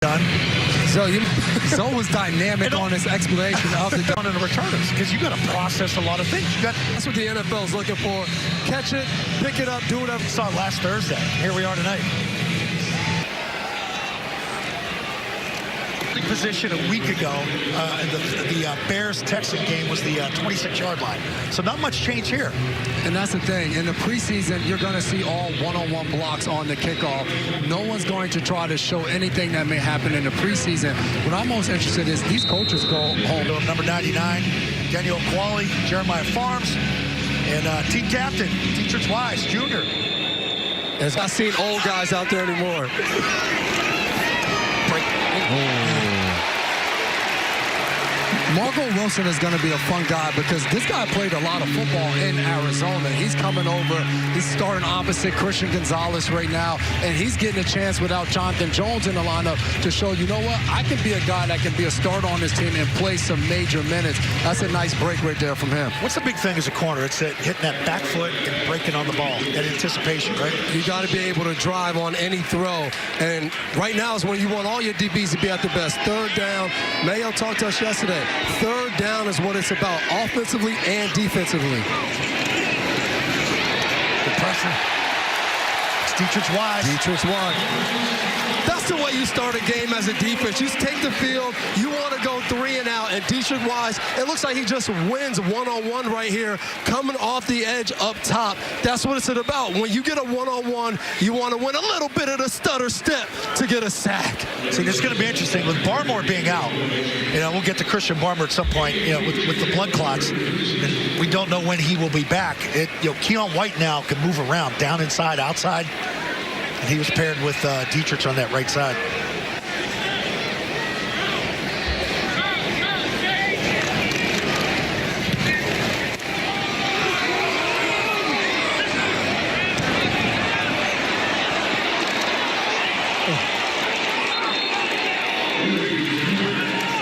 done. So was dynamic on his explanation of the done in the returners because you got to process a lot of things. That's what the NFL is looking for. Catch it, pick it up, do whatever. Saw it last Thursday. Here we are tonight. Position a week ago, the Bears-Texans game was the 26-yard line. So not much change here. And that's the thing. In the preseason, you're going to see all one-on-one blocks on the kickoff. No one's going to try to show anything that may happen in the preseason. What I'm most interested in is these coaches go home. Number 99, Daniel Qualley, Jeremiah Farms, and team captain, Patriots Wise, Jr. I've not seen old guys out there anymore. Marco Wilson is going to be a fun guy because this guy played a lot of football in Arizona. He's coming over. He's starting opposite Christian Gonzalez right now, and he's getting a chance without Jonathan Jones in the lineup to show, you know what, I can be a guy that can be a starter on this team and play some major minutes. That's a nice break right there from him. What's the big thing as a corner? It's hitting that back foot and breaking on the ball. That anticipation, right? You got to be able to drive on any throw, and right now is when you want all your DBs to be at the best. Third down. Mayo talked to us yesterday. Third down is what it's about, offensively and defensively. Good pressure. It's Dietrich Wise. Dietrich Wise. That's the way you start a game as a defense. You take the field, you want to go 3 and out, and Dietrich Wise, it looks like he just wins one-on-one right here, coming off the edge up top. That's what it's about. When you get a one-on-one, you want to win a little bit of the stutter step to get a sack. See, this is going to be interesting. With Barmore being out, we'll get to Christian Barmore at some point, with the blood clots. And we don't know when he will be back. Keon White now can move around, down, inside, outside. And he was paired with Dietrich on that right side.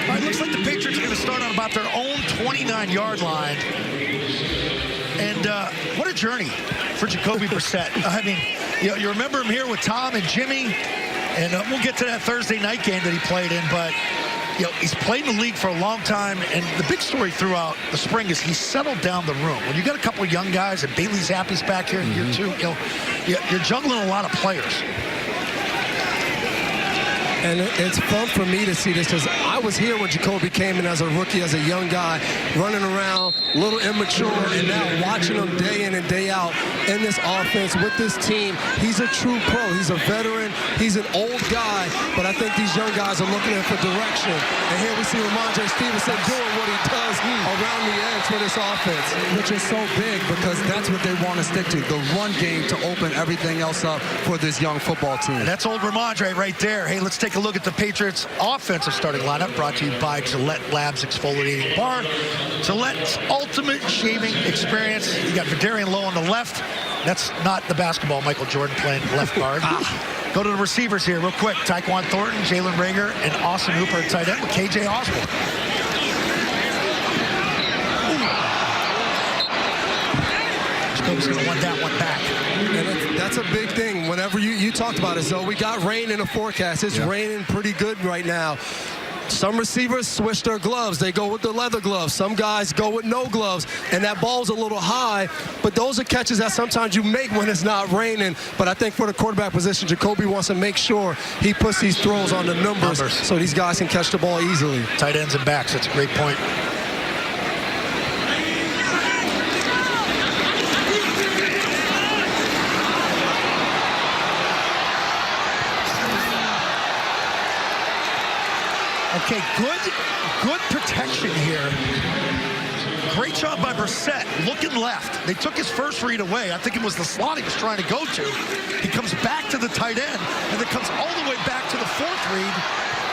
All right, looks like the Patriots are going to start on about their own 29-yard line. And what a journey for Jacoby Brissett. I mean, you remember him here with Tom and Jimmy, and we'll get to that Thursday night game that he played in, but he's played in the league for a long time, and the big story throughout the spring is he's settled down the room. When you got a couple of young guys, and Bailey Zappi's back here in year 2, you're juggling a lot of players. And it's fun for me to see this because I was here when Jacoby came in as a rookie, as a young guy, running around, a little immature, and now watching him day in and day out in this offense with this team. He's a true pro. He's a veteran. He's an old guy, but I think these young guys are looking at for direction. And here we see Ramondre Stevenson doing what he does around the edge for this offense, which is so big because that's what they want to stick to, the run game to open everything else up for this young football team. That's old Ramondre right there. Hey, let's take a look at the Patriots offensive starting lineup, brought to you by Gillette Labs Exfoliating Bar. Gillette's ultimate shaving experience. You got Vidarian Lowe on the left. That's not the basketball Michael Jordan playing left guard. Go to the receivers here real quick. Tyquan Thornton, Jalen Reagor, and Austin Hooper at tight end with KJ Osborne. Jacoby's going to want that one back. And that's a big thing. Whenever you talked about it, so we got rain in the forecast. It's raining pretty good right now. Some receivers switch their gloves. They go with the leather gloves. Some guys go with no gloves, and that ball's a little high. But those are catches that sometimes you make when it's not raining. But I think for the quarterback position, Jacoby wants to make sure he puts these throws on the numbers so these guys can catch the ball easily. Tight ends and backs, that's a great point. Okay, good protection here. Great job by Brissett, looking left. They took his first read away. I think it was the slot he was trying to go to. He comes back to the tight end, and then comes all the way back to the fourth read,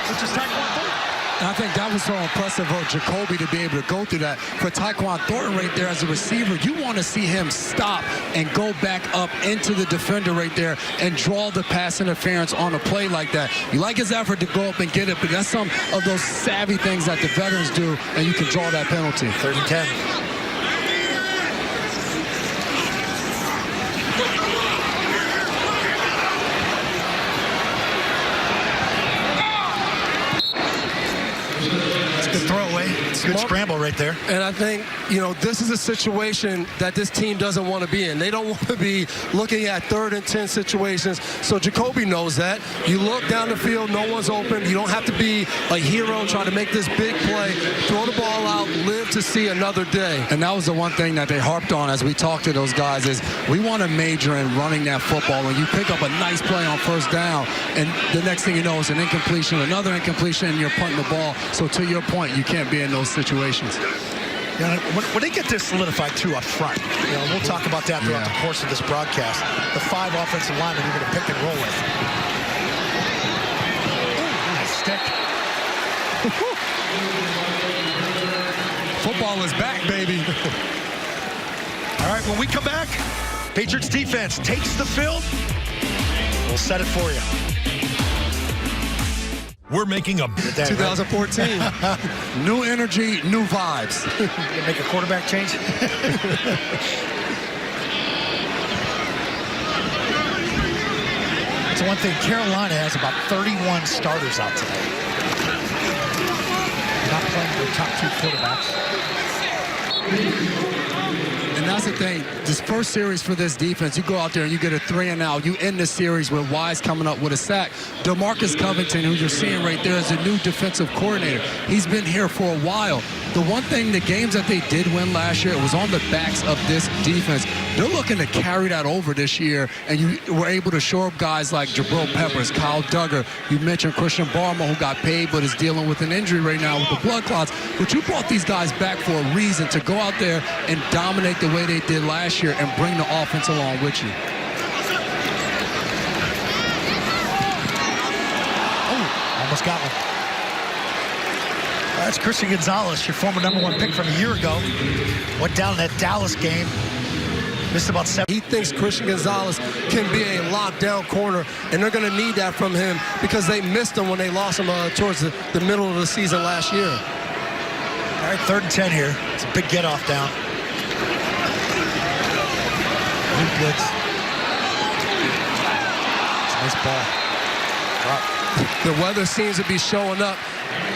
which is Tyquan Thornton. And I think that was so impressive for Jacoby to be able to go through that. For Tyquan Thornton right there as a receiver, you want to see him stop and go back up into the defender right there and draw the pass interference on a play like that. You like his effort to go up and get it, but that's some of those savvy things that the veterans do, and you can draw that penalty. 3rd and 10. It's a good throwaway. It's a good scramble right there. And I think, this is a situation that this team doesn't want to be in. They don't want to be looking at 3rd and 10 situations. So Jacoby knows that. You look down the field, no one's open. You don't have to be a hero trying to make this big play. Throw the ball out, live to see another day. And that was the one thing that they harped on as we talked to those guys is we want to major in running that football. When you pick up a nice play on 1st down, and the next thing you know is an incompletion, another incompletion, and you're punting the ball. So to your point, you can't be in those situations. When they get this solidified too up front, we'll talk about that throughout the course of this broadcast. The 5 offensive linemen you're going to pick and roll with. Ooh, nice stick. Football is back, baby. All right, when we come back, Patriots defense takes the field. We'll set it for you. We're making a 2014. New energy, new vibes. You make a quarterback change? That's one thing. Carolina has about 31 starters out today. Not playing their top 2 quarterbacks. And that's the thing. This first series for this defense, you go out there and you get a 3 and out. You end the series with Wise coming up with a sack. DeMarcus Covington, who you're seeing right there, is a new defensive coordinator. He's been here for a while. The one thing, the games that they did win last year, it was on the backs of this defense. They're looking to carry that over this year, and you were able to shore up guys like Jabril Peppers, Kyle Duggar. You mentioned Christian Barmore, who got paid but is dealing with an injury right now with the blood clots. But you brought these guys back for a reason, to go out there and dominate the way they did last year and bring the offense along with you. Oh, almost got one. That's Christian Gonzalez, your former #1 pick from a year ago. Went down in that Dallas game. Missed about 7. He thinks Christian Gonzalez can be a lockdown corner, and they're going to need that from him because they missed him when they lost him towards the middle of the season last year. All right, 3rd and 10 here. It's a big get-off down. Good blitz. It's a nice ball. Drop. The weather seems to be showing up.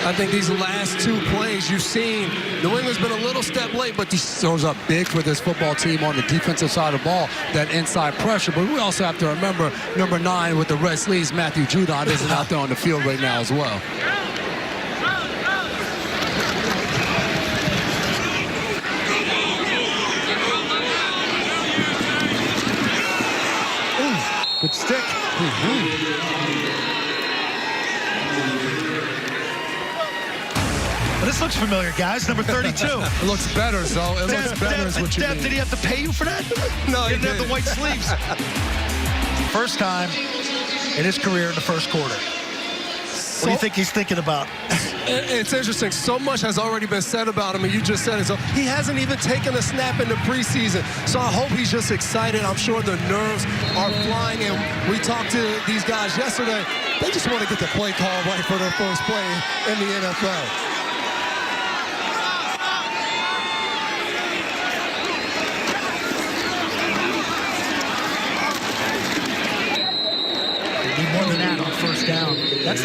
I think these last 2 plays you've seen, New England's been a little step late, but these shows up big for this football team on the defensive side of the ball, that inside pressure. But we also have to remember number 9 with the red sleeves, Matthew Judon, isn't out there on the field right now as well. Ooh, good stick. This looks familiar, guys. Number 32. It looks better, Zoe. It looks better is what you mean. Did he have to pay you for that? No, he didn't have the white sleeves. First time in his career in the first quarter. What do you think he's thinking about? It's interesting. So much has already been said about him, and you just said it. So he hasn't even taken a snap in the preseason. So I hope he's just excited. I'm sure the nerves are flying, and we talked to these guys yesterday. They just want to get the play call right for their first play in the NFL. More than that on 1st down. That's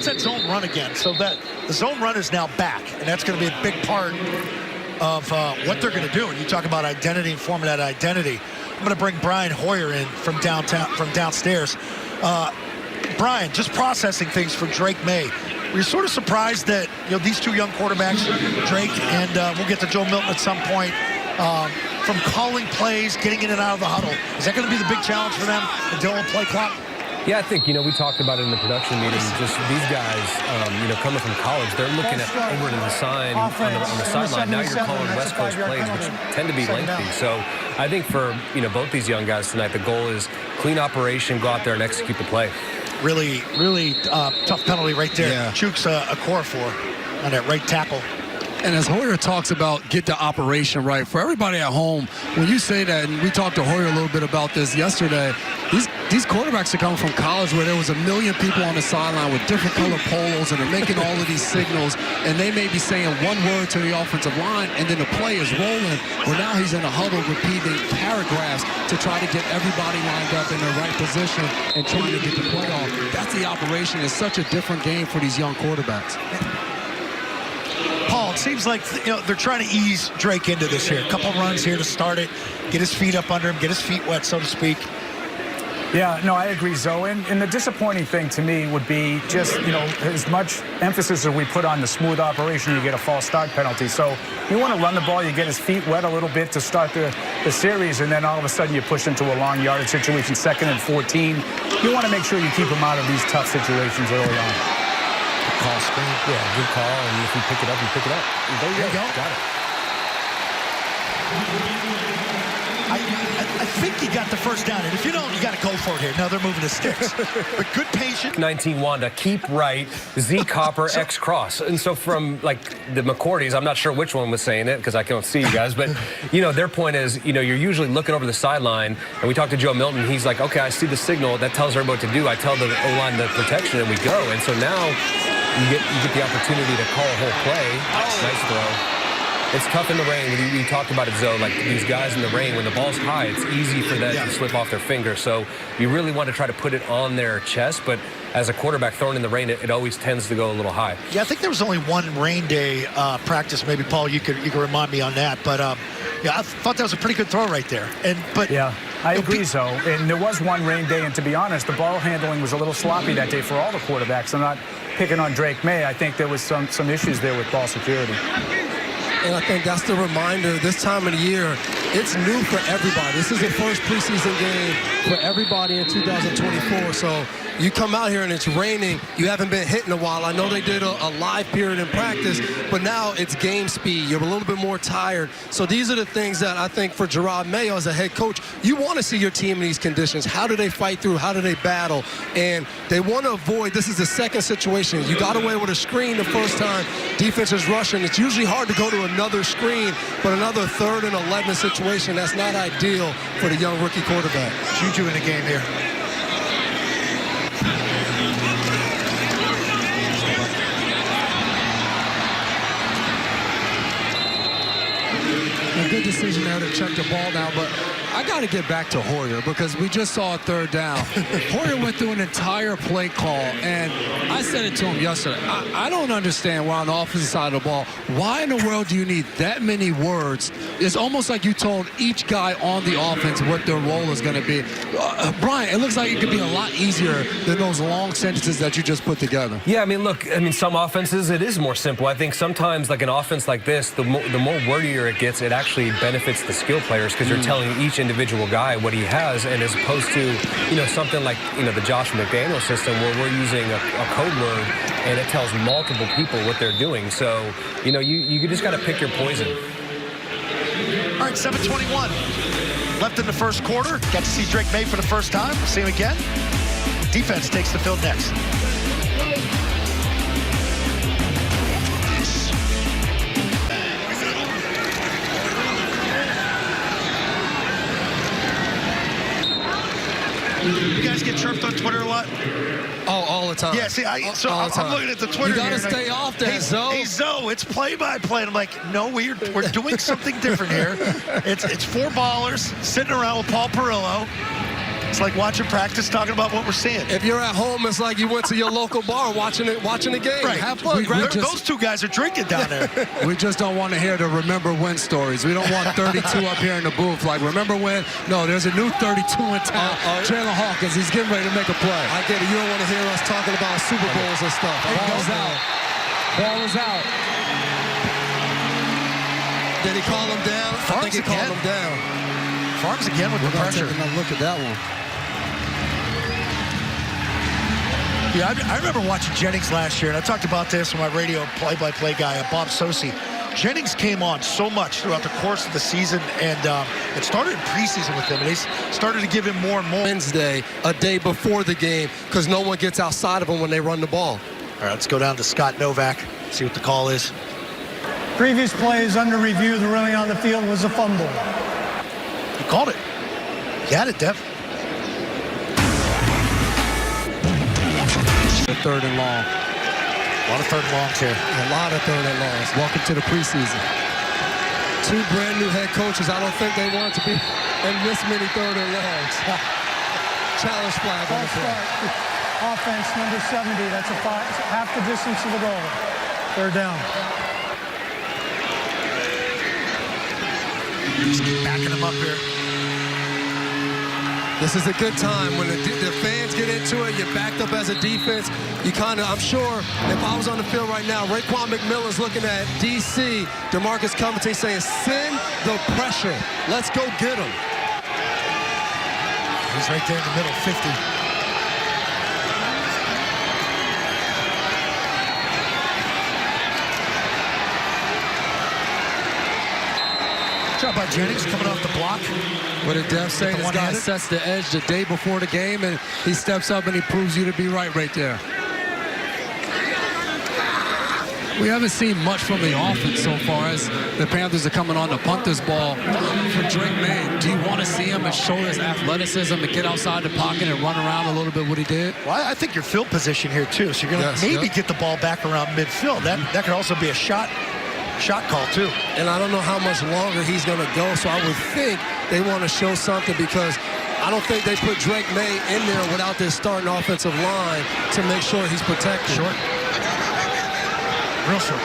that zone run again. So that the zone run is now back, and that's going to be a big part of what they're going to do. And you talk about identity and forming that identity. I'm going to bring Brian Hoyer in from downstairs. Brian, just processing things for Drake May. Were you sort of surprised that these 2 young quarterbacks, Drake and we'll get to Joe Milton at some point, from calling plays, getting in and out of the huddle? Is that going to be the big challenge for them to deal with play clock? Yeah, I think, we talked about it in the production meeting. Just these guys, coming from college, they're looking at over to the sign on the sideline. Now you're calling West Coast plays, which tend to be lengthy. So I think for, both these young guys tonight, the goal is clean operation, go out there and execute the play. Really, really tough penalty right there. Yeah. Chuk's a core for on that right tackle. And as Hoyer talks about get the operation right, for everybody at home, when you say that, and we talked to Hoyer a little bit about this yesterday, these quarterbacks are coming from college where there was 1 million people on the sideline with different color polos, and they're making all of these signals, and they may be saying one word to the offensive line, and then the play is rolling, where now he's in a huddle repeating paragraphs to try to get everybody lined up in the right position and trying to get the play off. That's the operation. It's such a different game for these young quarterbacks. it seems like they're trying to ease Drake into this here. A couple runs here to start it, get his feet up under him, get his feet wet, so to speak. Yeah, no, I agree, Zoe. And the disappointing thing to me would be just, as much emphasis as we put on the smooth operation, you get a false start penalty. So you want to run the ball, you get his feet wet a little bit to start the series, and then all of a sudden you push into a long yardage situation, 2nd and 14. You want to make sure you keep him out of these tough situations early on. Good call, screen. Yeah, good call. And if you pick it up, you pick it up. There you go. Got it. I think he got the first down, and if you don't, you got to go for it here. No, they're moving the sticks. But good patience. 19 Wanda, keep right, Z Copper, X Cross. And so from, like, the McCourties, I'm not sure which one was saying it because I can't see you guys, but, their point is, you're usually looking over the sideline, and we talked to Joe Milton. He's like, okay, I see the signal. That tells everybody what to do. I tell the O-line the protection, and we go. And so now you get the opportunity to call a whole play. Nice throw. It's tough in the rain. We talked about it, Zoe, like these guys in the rain, when the ball's high, it's easy for them to slip off their finger. So you really want to try to put it on their chest, but as a quarterback thrown in the rain, it always tends to go a little high. Yeah, I think there was only one rain day practice. Maybe, Paul, you could remind me on that. But, I thought that was a pretty good throw right there. Yeah, I agree, Zoe. And there was one rain day, and to be honest, the ball handling was a little sloppy that day for all the quarterbacks. I'm not picking on Drake May. I think there was some issues there with ball security. And I think that's the reminder this time of the year, it's new for everybody. This is the first preseason game for everybody in 2024. So you come out here and it's raining. You haven't been hit in a while. I know they did a live period in practice, but now it's game speed. You're a little bit more tired. So these are the things that I think for Gerard Mayo as a head coach, you want to see your team in these conditions. How do they fight through? How do they battle? And they want to avoid, this is the second situation. You got away with a screen the first time. Defense is rushing. It's usually hard to go to another screen, but another 3rd and 11 situation, that's not ideal for the young rookie quarterback. Juju in the game here. A good decision there to check the ball down, but I got to get back to Hoyer because we just saw a 3rd down. Hoyer went through an entire play call, and I said it to him yesterday. I don't understand why on the offensive side of the ball, why in the world do you need that many words? It's almost like you told each guy on the offense what their role is going to be. Brian, it looks like it could be a lot easier than those long sentences that you just put together. Yeah, some offenses, it is more simple. I think sometimes, like an offense like this, the more wordier it gets, it actually benefits the skill players because you're telling each individual guy what he has, and as opposed to, something like, the Josh McDaniel system where we're using a code word and it tells multiple people what they're doing. So, you just got to pick your poison. All right, 7:21 left in the first quarter. Got to see Drake May for the first time. See him again. Defense takes the field next. You guys get chirped on Twitter a lot? Oh, all the time. Yeah, see, I'm looking at the Twitter. You got to here, stay off that, Zoe. Hey, Zoe, it's play-by-play. And I'm like, no, we're doing something different here. It's 4 ballers sitting around with Paul Perillo. It's like watching practice, talking about what we're seeing. If you're at home, it's like you went to your local bar watching the game. Right. Have fun. Those two guys are drinking down there. We just don't want to hear the remember when stories. We don't want 32 up here in the booth. Like, remember when? No, there's a new 32 in town. Jalen Hawkins, he's getting ready to make a play. I get it. You don't want to hear us talking about Super Bowls and stuff. Ball's out. Ball is out. Did he call him down? I think he called him down. Farms again with the pressure. Take another look at that one. Yeah, I remember watching Jennings last year, and I talked about this with my radio play-by-play guy, Bob Sosi. Jennings came on so much throughout the course of the season, and it started in preseason with him, and they started to give him more and more. Wednesday, a day before the game, because no one gets outside of him when they run the ball. All right, let's go down to Scott Novak, see what the call is. Previous plays under review, the ruling on the field was a fumble. He called it. You had it, Dev. The 3rd and long. A lot of 3rd and longs here. A lot of 3rd and longs. Welcome to the preseason. 2 brand new head coaches. I don't think they want to be in this many 3rd and longs. Challenge flag on the play. Offense, number 70. That's half the distance to the goal. 3rd down. Just keep backing him up here. This is a good time when the fans get into it. You're backed up as a defense. You kind of, I'm sure, if I was on the field right now, Raekwon McMillan's looking at DC, DeMarcus Covington saying, send the pressure. Let's go get him. He's right there in the middle, 50. By Jennings coming off the block. What did Dev say? This guy sets the edge the day before the game, and he steps up and he proves you to be right there. We haven't seen much from the offense so far as the Panthers are coming on the Panthers ball. For Drake May, do you want to see him and show his athleticism and get outside the pocket and run around a little bit what he did? Well, I think your field position here, too. So you're going to maybe get the ball back around midfield. That could also be a shot call, too. And I don't know how much longer he's going to go, so I would think they want to show something because I don't think they put Drake May in there without this starting offensive line to make sure he's protected. Short. Real short.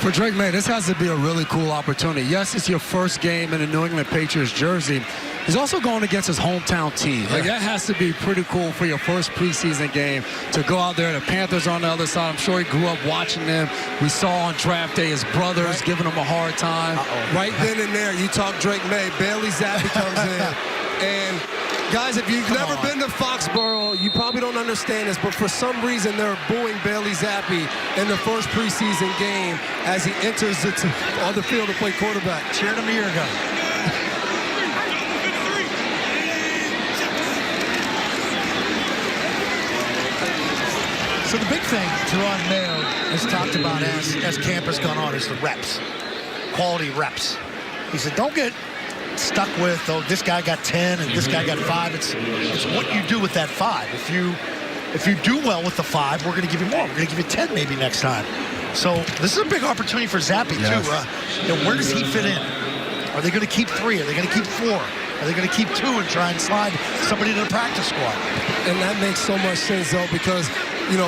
For Drake May, this has to be a really cool opportunity. Yes, it's your first game in a New England Patriots jersey. He's also going against his hometown team. Like, that has to be pretty cool for your first preseason game to go out there. The Panthers on the other side. I'm sure he grew up watching them. We saw on draft day his brothers giving him a hard time. Right then and there, you talk Drake May. Bailey Zappi comes in. And, guys, if you've never been to Foxborough, you probably don't understand this, but for some reason they're booing Bailey Zappi in the first preseason game as he enters on the field to play quarterback. Cheered him a year ago. So the big thing Teron Mayo has talked about as camp has gone on is the reps, quality reps. He said, don't get stuck with, oh, this guy got 10 and this guy got 5. It's what you do with that 5. If you do well with the 5, we're going to give you more. We're going to give you 10 maybe next time. So this is a big opportunity for Zappi, too. Where does he fit in? Are they going to keep 3? Are they going to keep 4? Are they going to keep 2 and try and slide somebody to the practice squad? And that makes so much sense, though, because,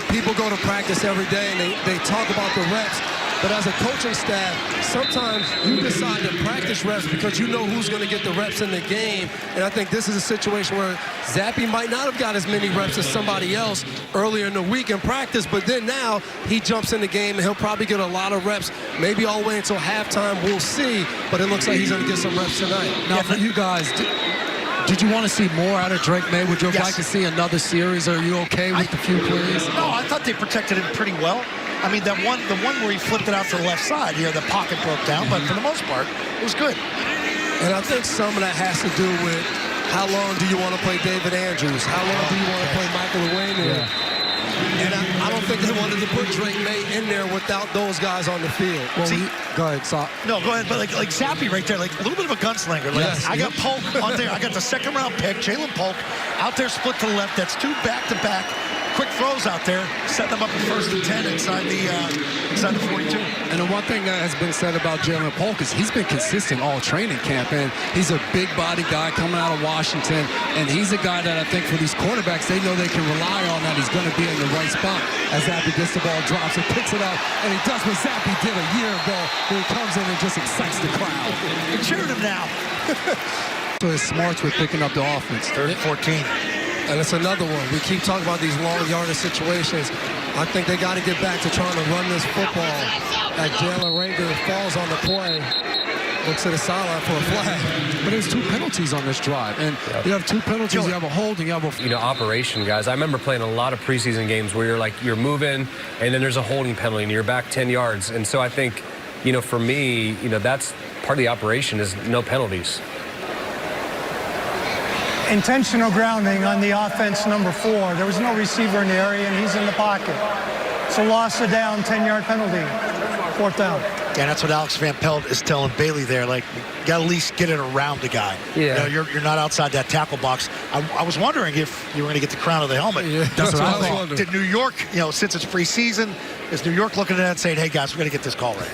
people go to practice every day and they talk about the reps. But as a coaching staff, sometimes you decide to practice reps because you know who's going to get the reps in the game. And I think this is a situation where Zappi might not have got as many reps as somebody else earlier in the week in practice, but then now he jumps in the game and he'll probably get a lot of reps, maybe all the way until halftime. We'll see, but it looks like he's going to get some reps tonight. Now, for you guys, did you want to see more out of Drake May? Would you like to see another series? Are you okay with the few plays? No, I thought they protected him pretty well. I mean, the one where he flipped it out to the left side here, the pocket broke down, but for the most part, it was good. And I think some of that has to do with how long do you want to play David Andrews? How long do you want to play Michael Owenu? And I don't think they wanted to put Drake May in there without those guys on the field. Well, go ahead, Sock. No, go ahead. But like Zappi right there, like a little bit of a gunslinger. Like, I got Polk on there. I got the second-round pick, Jalen Polk, out there split to the left. That's 2 back-to-back quick throws out there, setting them up at 1st and 10 inside the 42. And the one thing that has been said about Jalen Polk is he's been consistent all training camp, and he's a big body guy coming out of Washington, and he's a guy that I think for these quarterbacks, they know they can rely on that he's going to be in the right spot as Zappi gets the ball, drops it, picks it up, and he does what Zappi did a year ago when he comes in and just excites the crowd. You're cheering him now. So his smarts with picking up the offense. 3rd and 14. And it's another one. We keep talking about these long yardage situations. I think they got to get back to trying to run this football. As Jalen Rager falls on the play, looks to the sideline for a flag. But there's 2 penalties on this drive. And you have 2 penalties, you have a hold, and you have a... operation, guys. I remember playing a lot of preseason games where you're moving, and then there's a holding penalty, and you're back 10 yards. And so I think, for me, that's part of the operation is no penalties. Intentional grounding on the offense, number 4. There was no receiver in the area, and he's in the pocket. So loss of down, 10-yard penalty, 4th down. Yeah, that's what Alex Van Pelt is telling Bailey there. Like, you got to at least get it around the guy. Yeah. You're not outside that tackle box. I was wondering if you were going to get the crown of the helmet. Yeah, that's what I was wondering. Did New York, since it's preseason, is New York looking at that and saying, hey, guys, we're going to get this call right?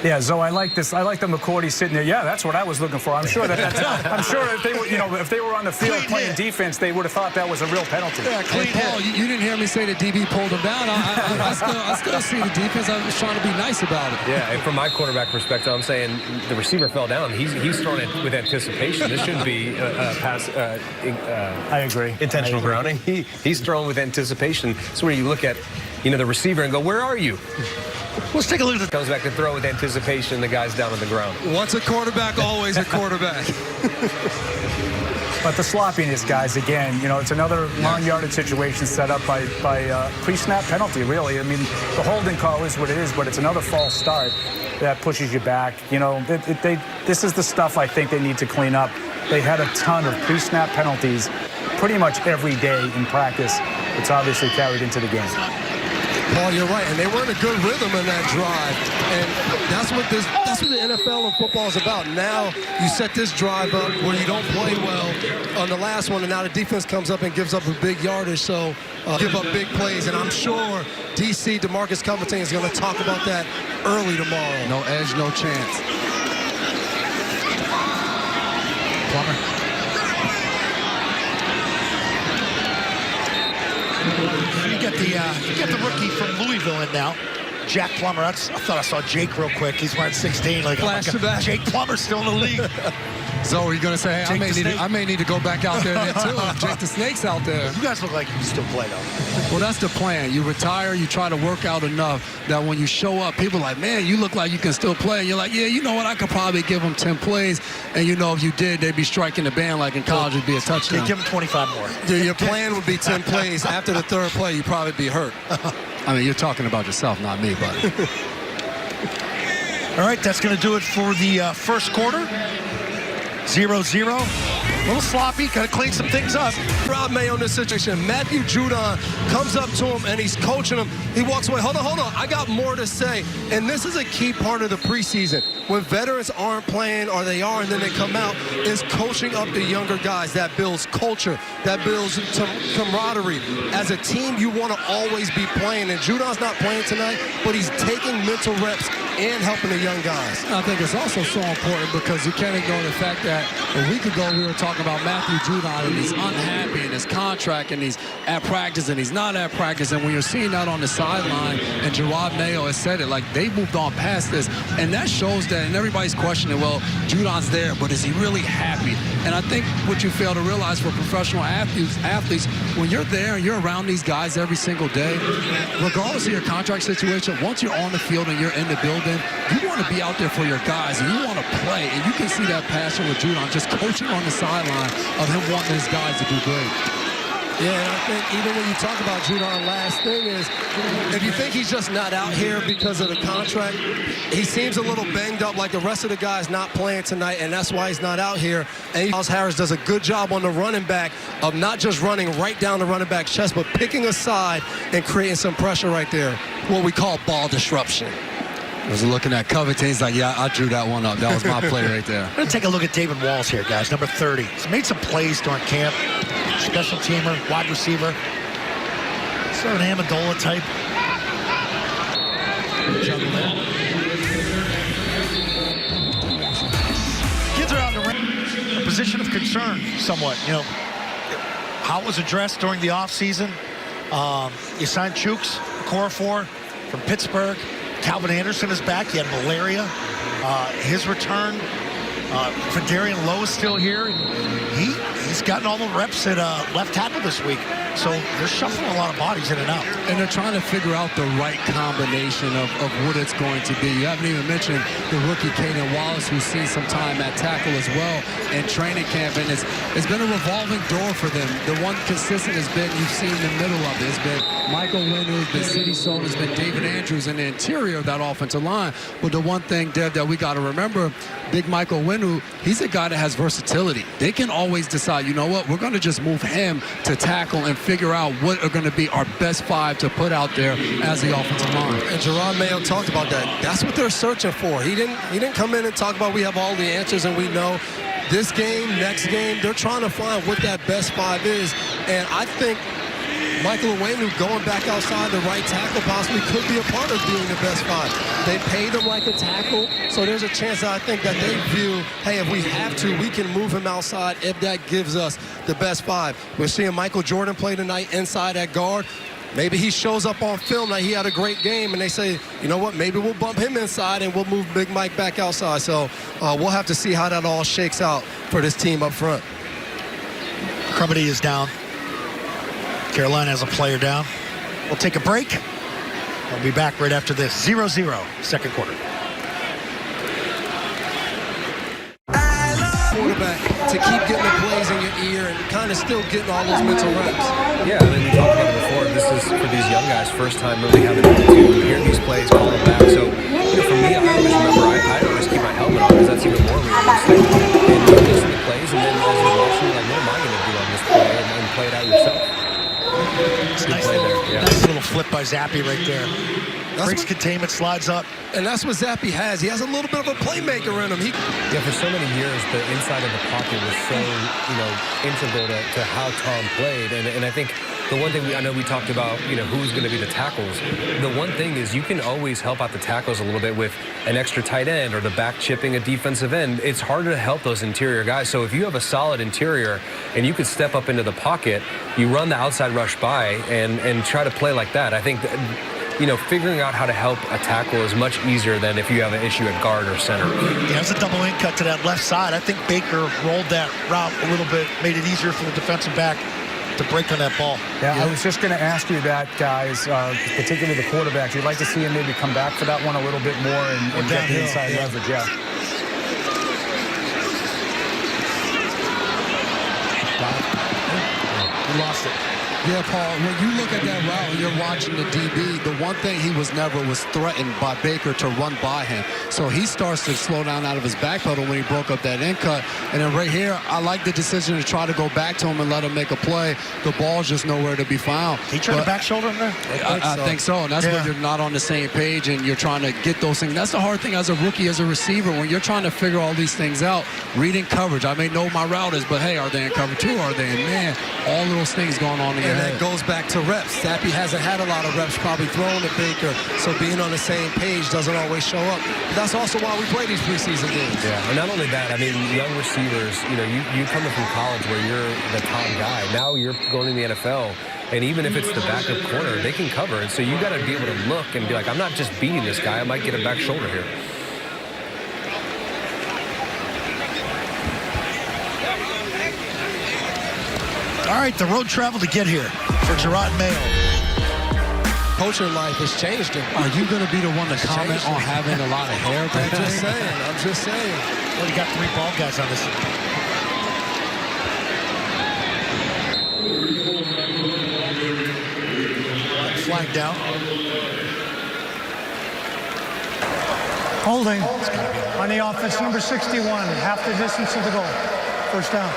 Yeah, Zoe, I like this. I like the McCourty sitting there. Yeah, that's what I was looking for. I'm sure I'm sure if they were, if they were on the field playing defense, they would have thought that was a real penalty. Yeah, clean Hey, Paul, you didn't hear me say the DB pulled him down. I still see the defense. I was trying to be nice about it. Yeah, and from my quarterback perspective, I'm saying the receiver fell down. He's throwing it with anticipation. This shouldn't be pass. I agree. Intentional grounding. He's throwing with anticipation. So where you look at, the receiver and go, where are you? Let's take a look at the... Comes back to throw with anticipation. The guy's down on the ground. Once a quarterback, always a quarterback. But the sloppiness, guys, again, it's another long yardage situation set up by pre-snap penalty, really. I mean, the holding call is what it is, but it's another false start that pushes you back. This is the stuff I think they need to clean up. They had a ton of pre-snap penalties pretty much every day in practice. It's obviously carried into the game. Paul, you're right, and they were in a good rhythm in that drive, and that's what the NFL and football is about. Now you set this drive up where you don't play well on the last one, and now the defense comes up and gives up a big yardage, so give up big plays, and I'm sure DC, DeMarcus Covington, is going to talk about that early tomorrow. No edge, no chance. Plummer. You get the rookie from Louisville in now, Jack Plummer. I thought I saw Jake real quick. He's wearing 16. Like, Flash to back. Jake Plummer's still in the league. So are you going to say, hey, I may need to go back out there too. Jake the Snake's out there. You guys look like you can still play, though. Well, that's the plan. You retire, you try to work out enough that when you show up, people are like, man, you look like you can still play. And you're like, yeah, you know what? I could probably give them 10 plays. And if you did, they'd be striking the band like in college. It'd be a touchdown. Give them 25 more. Your plan would be 10 plays. After the third play, you'd probably be hurt. I mean, you're talking about yourself, not me, buddy. All right, that's going to do it for the first quarter. 0-0. A little sloppy. Got to clean some things up. Rob Mayo in this situation. Matthew Judon comes up to him and he's coaching him. He walks away. Hold on. I got more to say. And this is a key part of the preseason. When veterans aren't playing, or they are, and then they come out, is coaching up the younger guys. That builds culture. That builds camaraderie. As a team, you want to always be playing. And Judon's not playing tonight, but he's taking mental reps and helping the young guys. I think it's also so important because you can't ignore the fact that a week ago we were talking about Matthew Judon and he's unhappy in his contract and he's at practice and he's not at practice. And when you're seeing that on the sideline, and Gerard Mayo has said it, like they moved on past this, and that shows that, and everybody's questioning, well, Judon's there, but is he really happy? And I think what you fail to realize for professional athletes, when you're there and you're around these guys every single day, regardless of your contract situation, once you're on the field and you're in the building, you want to be out there for your guys and you want to play. And you can see that passion with Judon, just coaching on the sideline of him wanting his guys to do great. Yeah, and I think even when you talk about Judon, last thing is, if you think he's just not out here because of the contract, he seems a little banged up like the rest of the guys not playing tonight, and that's why he's not out here. And Miles Harris does a good job on the running back of not just running right down the running back's chest, but picking a side and creating some pressure right there, what we call ball disruption. I was looking at Covington. He's like, yeah, I drew that one up. That was my play right there. We're going to take a look at David Walls here, guys, number 30. He's made some plays during camp. Special teamer, wide receiver. Sort of an Amendola type. Kids are out in the ring. A position of concern, somewhat. How it was addressed during the offseason. You signed Chooks, Okorafor from Pittsburgh. Calvin Anderson is back. He had malaria. His return. Fedarian Lowe is still here. He's gotten all the reps at left tackle this week. So they're shuffling a lot of bodies in and out. And they're trying to figure out the right combination of what it's going to be. You haven't even mentioned the rookie Caden Wallace, who's seen some time at tackle as well in training camp. And it's been a revolving door for them. The one consistent has been, you've seen the middle of it. It's been Michael Wynn, it's been Sidney Sohn, it's been David Andrews in the interior of that offensive line. But the one thing, Dev, that we got to remember, Big Michael Wynn, he's a guy that has versatility. They can always decide, you know what, we're going to just move him to tackle and figure out what are going to be our best five to put out there as the offensive line. And Gerard Mayo talked about that. That's what they're searching for. He didn't come in and talk about we have all the answers and we know this game, next game. They're trying to find what that best five is. And I think Michael Owenu going back outside the right tackle possibly could be a part of being the best 5. They paid him like a tackle, so there's a chance that I think that they view, hey, if we have to, we can move him outside if that gives us the best 5. We're seeing Michael Jordan play tonight inside at guard. Maybe he shows up on film that he had a great game, and they say, you know what, maybe we'll bump him inside and we'll move Big Mike back outside. So we'll have to see how that all shakes out for this team up front. Crumedy is down. Carolina has a player down. We'll take a break. We'll be back right after this. 0-0, second quarter. Quarterback to keep getting the plays in your ear and kind of still getting all those mental reps. Yeah, I mean, we talked about it before. This is for these young guys, first time really having to hear these plays, call them back. So, for me, I always remember I always keep my helmet on because that's even more realistic. And you listen to plays, and then as you're watching, you're like, what am I going to do on this play? And play it out yourself. It's nice little flip by Zappe right there. Breaks containment, slides up. And that's what Zappe has. He has a little bit of a playmaker in him. Yeah, for so many years, the inside of the pocket was so, integral to how Tom played. And I think the one thing I know we talked about, who's going to be the tackles. The one thing is you can always help out the tackles a little bit with an extra tight end or the back chipping a defensive end. It's harder to help those interior guys. So if you have a solid interior and you could step up into the pocket, you run the outside rush by and try to play like that. I think that, figuring out how to help a tackle is much easier than if you have an issue at guard or center. Yeah, it's a double in cut to that left side. I think Baker rolled that route a little bit, made it easier for the defensive back to break on that ball. Yeah, I was just going to ask you that, guys, particularly the quarterback. You'd like to see him maybe come back for that one a little bit more and get the inside leverage, yeah. He lost it. Yeah, Paul, when you look at that route and you're watching the DB, the one thing he was threatened by Baker to run by him. So he starts to slow down out of his back pedal when he broke up that in cut. And then right here, I like the decision to try to go back to him and let him make a play. The ball's just nowhere to be found. He tried to back shoulder him there? I think so. And that's when you're not on the same page and you're trying to get those things. That's the hard thing as a rookie, as a receiver, when you're trying to figure all these things out. Reading coverage. I may know my route is, but hey, are they in cover 2? Are they in man? All of those things going on in your head. And that goes back to reps. Zappe hasn't had a lot of reps probably thrown to Baker, so being on the same page doesn't always show up. But that's also why we play these preseason games. Yeah, and not only that, I mean, young receivers, you coming from college where you're the top guy. Now you're going to the NFL, and even if it's the backup corner, they can cover. And so you got to be able to look and be like, I'm not just beating this guy. I might get a back shoulder here. All right, the road travel to get here for Gerard Mayo. Coaching life has changed him. Are you going to be the one to comment on having a lot of hair back there? I'm just saying. Well, you got 3 bald guys on this. Flag down. Holding on the offense, number 61, half the distance of the goal. First down.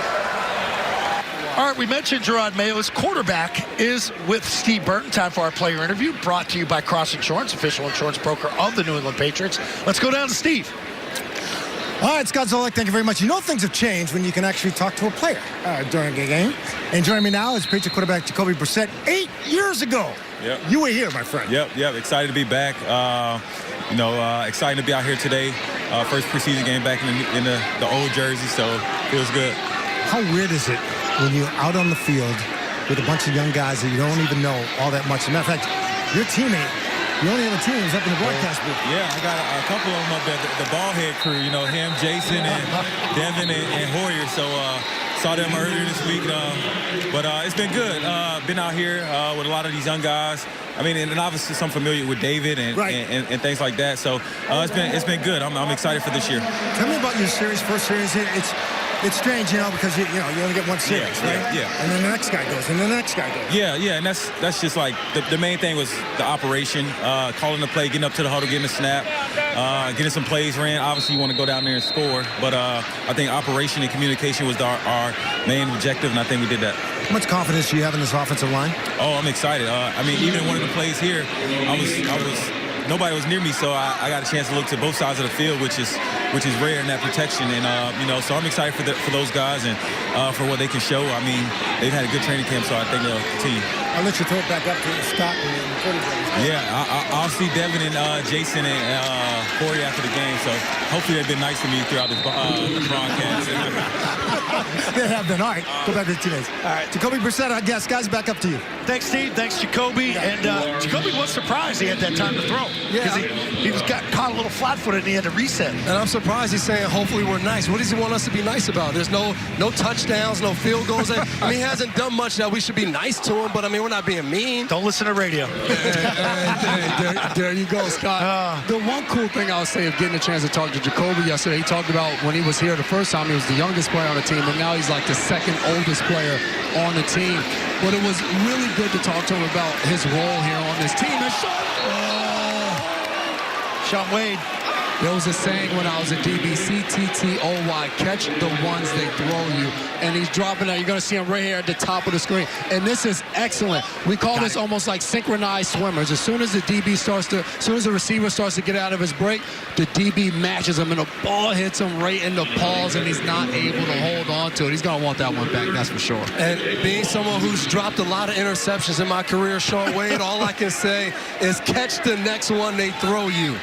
All right, we mentioned Gerard Mayo. His quarterback is with Steve Burton. Time for our player interview, brought to you by Cross Insurance, official insurance broker of the New England Patriots. Let's go down to Steve. All right, Scott Zolak, thank you very much. You know things have changed when you can actually talk to a player during a game. And joining me now is Patriot quarterback Jacoby Brissett. 8 years ago, you were here, my friend. Yep. Excited to be back. Excited to be out here today. First preseason game back in the old jersey, so feels good. How weird is it when you're out on the field with a bunch of young guys that you don't even know all that much? As a matter of fact, your teammate, you only have a team who's up in the broadcast booth. Yeah, I got a couple of them up there, the ball head crew, him, Jason, and Devin, and Hoyer. So saw them earlier this week. But it's been good. Been out here with a lot of these young guys. I mean, and obviously some familiar with David and things like that. So it's been good. I'm excited for this year. Tell me about your series, first series. It's strange, because you only get one series, right? Yeah. And then the next guy goes, and the next guy goes. Yeah, and that's just like the main thing was the operation, calling the play, getting up to the huddle, getting a snap, getting some plays ran. Obviously, you want to go down there and score, but I think operation and communication was our main objective, and I think we did that. How much confidence do you have in this offensive line? Oh, I'm excited. Even one of the plays here, nobody was near me, so I got a chance to look to both sides of the field, which is which is rare in that protection. And, so I'm excited for those guys and for what they can show. I mean, they've had a good training camp, so I think they'll continue. I'll let you throw it back up to Scott and Cody. Yeah, I'll see Devin and Jason and Corey after the game, so hopefully they've been nice to me throughout this broadcast. They have been. All right, go back to the teammates. All right, Jacoby Brissett, I guess. Guys, back up to you. Thanks, Steve. Thanks, Jacoby. And Jacoby was surprised he had that time to throw. Yeah. Because he got caught a little flat-footed and he had to reset. And I'm surprised he's saying, hopefully we're nice. What does he want us to be nice about? There's no touchdowns, no field goals. I mean, he hasn't done much that we should be nice to him, but, I mean, we're not being mean. Don't listen to radio. There you go, Scott. The one cool thing I would say of getting a chance to talk to Jacoby yesterday, he talked about when he was here the first time, he was the youngest player on the team, and now he's like the second oldest player on the team. But it was really good to talk to him about his role here on this team. And Sean Wade. There was a saying when I was at DB, CTTOY, catch the ones they throw you. And he's dropping that. You're going to see him right here at the top of the screen. And this is excellent. We call this almost like synchronized swimmers. As soon as the receiver starts to get out of his break, the DB matches him, and the ball hits him right in the paws, and he's not able to hold on to it. He's going to want that one back, that's for sure. And being someone who's dropped a lot of interceptions in my career, Sean Wade, all I can say is catch the next one they throw you.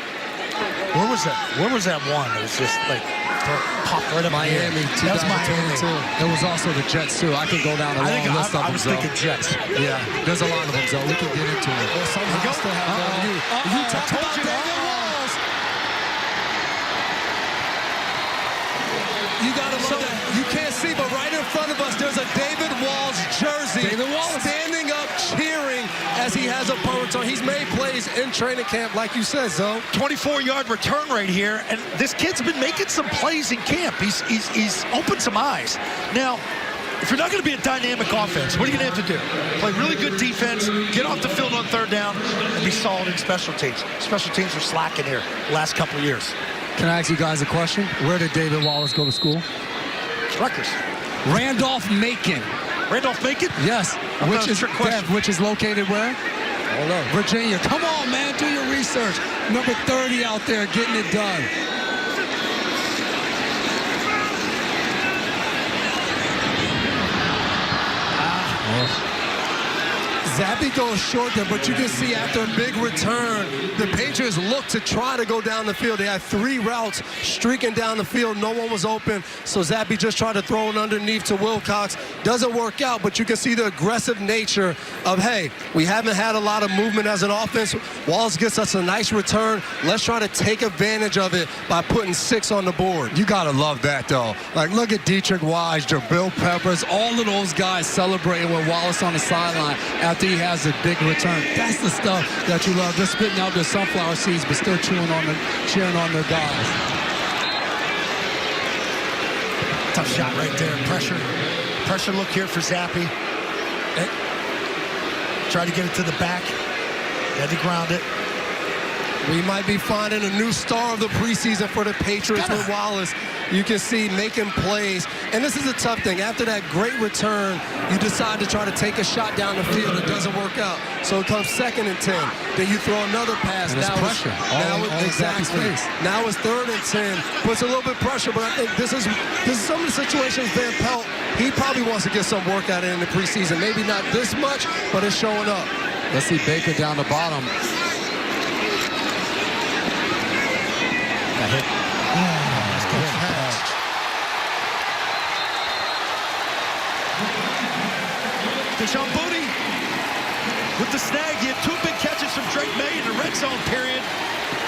Where was that? Where was that one? It was just like popped right up Miami, That was Miami. It was also the Jets, too. I can go down a long list of them. I was thinking Jets. Yeah, there's a lot of them, so we can get into it. Well, somehow I still have you talk about David Walls. You got him you can't see, but right in front of us, there's a David Walls jersey. David Walls standing up, cheering as he has opponents on. He's made plays in training camp, like you said, Zoe. 24-yard return right here, and this kid's been making some plays in camp. He's opened some eyes. Now, if you're not going to be a dynamic offense, what are you going to have to do? Play really good defense, get off the field on third down, and be solid in special teams. Special teams are slacking here the last couple of years. Can I ask you guys a question? Where did David Wallace go to school? Rutgers. Randolph-Macon. Randolph-Macon? Yes. Which is located where? I don't know. Virginia. Come on, man. Do your research. Number 30 out there getting it done. Zappe goes short there, but you can see after a big return, the Patriots look to try to go down the field. They had 3 routes streaking down the field. No one was open, so Zappe just tried to throw it underneath to Wilcox. Doesn't work out, but you can see the aggressive nature of, hey, we haven't had a lot of movement as an offense. Walls gets us a nice return. Let's try to take advantage of it by putting 6 on the board. You got to love that, though. Like, look at Dietrich Wise, Jabril Peppers, all of those guys celebrating with Wallace on the sideline after he has a big return. That's the stuff that you love. Just spitting out their sunflower seeds, but still cheering on their guys. Tough shot right there. Pressure look here for Zappe. Try to get it to the back. Had to ground it. We might be finding a new star of the preseason for the Patriots with Wallace. You can see making plays. And this is a tough thing. After that great return, you decide to try to take a shot down the field. It doesn't work out. So it comes 2nd and 10. Then you throw another pass. And now it's pressure. Exactly. Now it's 3rd and 10. Puts a little bit of pressure, but I think this is some of the situations Van Pelt, he probably wants to get some work out of it in the preseason. Maybe not this much, but it's showing up. Let's see Baker down the bottom. Got hit. Deshaun Booty with the snag. He had 2 big catches from Drake May in the red zone period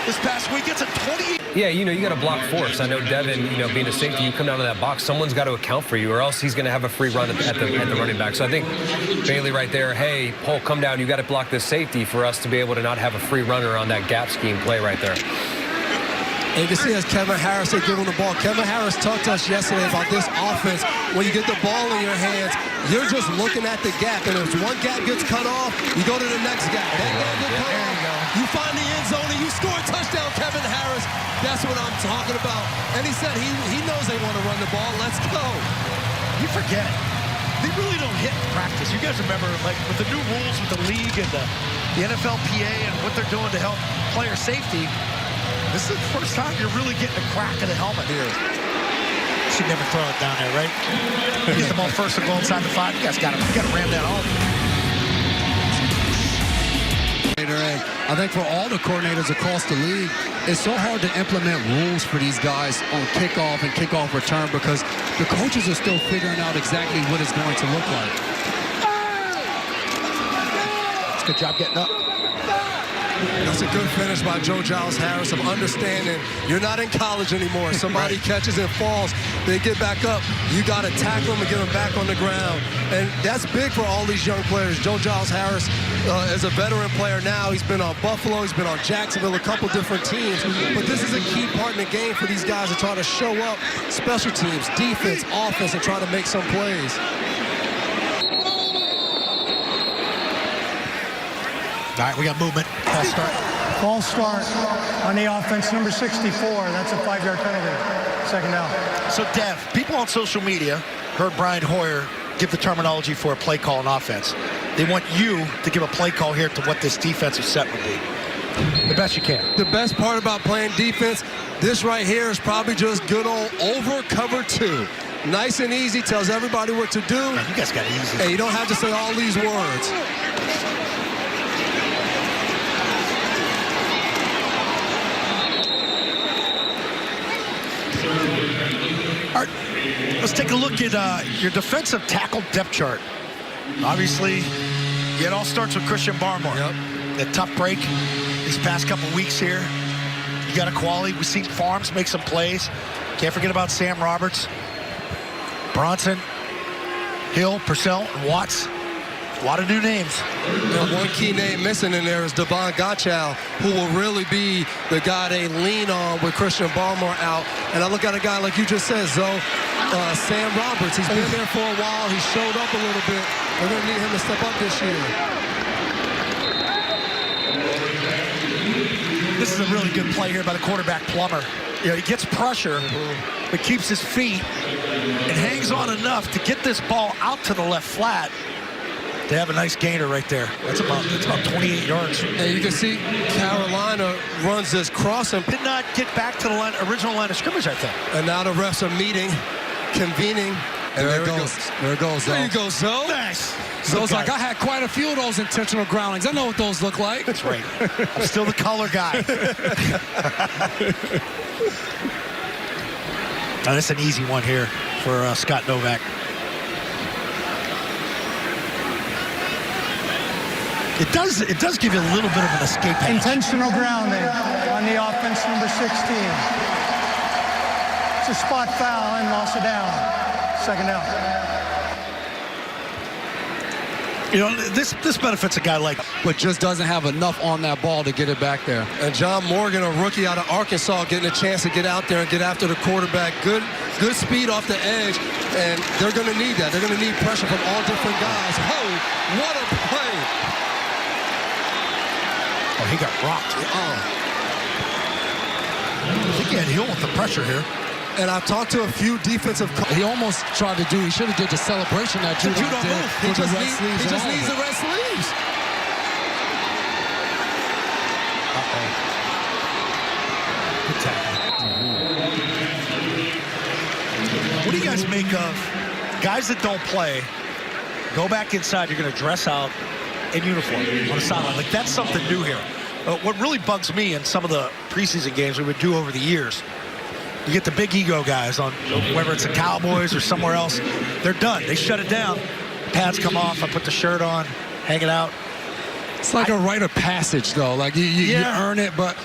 this past week. It's a 20. Yeah, you got to block force. I know Devin, being a safety, you come down to that box, someone's got to account for you, or else he's going to have a free run at the running back. So I think Bailey right there, hey, Paul, come down. You got to block this safety for us to be able to not have a free runner on that gap scheme play right there. And you can see as Kevin Harris, they give him the ball. Kevin Harris talked to us yesterday about this offense. When you get the ball in your hands, you're just looking at the gap. And if one gap gets cut off, you go to the next gap. That gap gets cut off. You find the end zone and you score a touchdown, Kevin Harris. That's what I'm talking about. And he said he knows they want to run the ball. Let's go. You forget. They really don't hit in practice. You guys remember, like, with the new rules with the league and the NFLPA and what they're doing to help player safety, This is the first time you're really getting a crack of the helmet here. Should never throw it down there, right? Get the ball first and goal inside the 5. You guys got to ram that home. I think for all the coordinators across the league, it's so hard to implement rules for these guys on kickoff and kickoff return because the coaches are still figuring out exactly what it's going to look like. It's a good job getting up. That's a good finish by Joe Giles Harris of understanding you're not in college anymore. Somebody catches and falls, they get back up. You got to tackle them and get them back on the ground. And that's big for all these young players. Joe Giles Harris is a veteran player now. He's been on Buffalo. He's been on Jacksonville, a couple different teams. But this is a key part in the game for these guys to try to show up special teams, defense, offense, and try to make some plays. All right, we got movement. False start. False start on the offense, number 64. That's a 5-yard penalty. Second down. So, Dev, people on social media heard Brian Hoyer give the terminology for a play call on offense. They want you to give a play call here to what this defensive set would be. The best you can. The best part about playing defense, this right here is probably just good old over cover 2. Nice and easy, tells everybody what to do. Man, you guys got it easy. And you don't have to say all these words. All right, let's take a look at your defensive tackle depth chart. Obviously, it all starts with Christian Barmore. Yep. A tough break these past couple weeks here. You got a quality. We've seen Farms make some plays. Can't forget about Sam Roberts, Bronson, Hill, Purcell, and Watts. A lot of new names. One key name missing in there is Devon Gottschall, who will really be the guy they lean on with Christian Barmore out. And I look at a guy like you just said, Zoe, Sam Roberts. He's been there for a while. He showed up a little bit. We're going to need him to step up this year. This is a really good play here by the quarterback, Plummer. You know, he gets pressure, but keeps his feet and hangs on enough to get this ball out to the left flat. They have a nice gainer right there. That's about 28 yards. And you can see Carolina runs this cross and did not get back to the original line of scrimmage, I think. And now the refs are meeting, convening. And there it goes. There it goes, There you go, Zoe. Nice. So it's like I had quite a few of those intentional groundings. I know what those look like. That's right. I'm still the color guy. Now, that's an easy one here for Scott Novak. It does give you a little bit of an escape hatch. Intentional grounding on the offense, number 16. It's a spot foul and loss of down. Second down. You know, this benefits a guy like, but just doesn't have enough on that ball to get it back there. And John Morgan, a rookie out of Arkansas, getting a chance to get out there and get after the quarterback. Good speed off the edge, and they're going to need that. They're going to need pressure from all different guys. Oh, what a play! Oh, he got rocked. I think he had Hill with the pressure here. And I've talked to a few defensive coaches. He almost tried to do, he should have did the celebration that Judon did. He just needs the red sleeves. Good tackle. What do you guys make of guys that don't play, go back inside, you're going to dress out in uniform on the sideline? Like, that's something new here. What really bugs me in some of the preseason games we would do over the years, you get the big ego guys on, whether it's the Cowboys or somewhere else, they're done. They shut it down. Pads come off, I put the shirt on, hang it out. It's like a rite of passage, though. Like, you earn it, but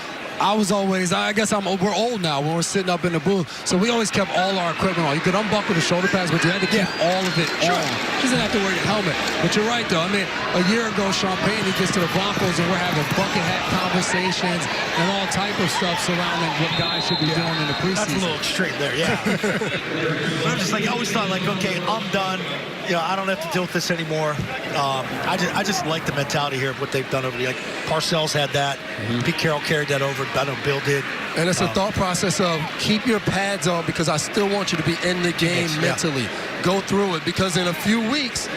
I guess we're old now when we're sitting up in the booth. So we always kept all our equipment on. You could unbuckle the shoulder pads, but you had to keep all of it on. You didn't have to wear your helmet. But you're right, though. I mean, a year ago, Sean Payton, he gets to the Broncos, and we're having bucket hat conversations and all type of stuff surrounding what guys should be doing in the preseason. That's a little extreme there, yeah. But I'm just like, I always thought, like, okay, I'm done. You know, I don't have to deal with this anymore. I just like the mentality here of what they've done over the years. Like, Parcells had that. Pete Carroll carried that over. I know Bill did. And it's a thought process of keep your pads on because I still want you to be in the game mentally. Go through it because in a few weeks,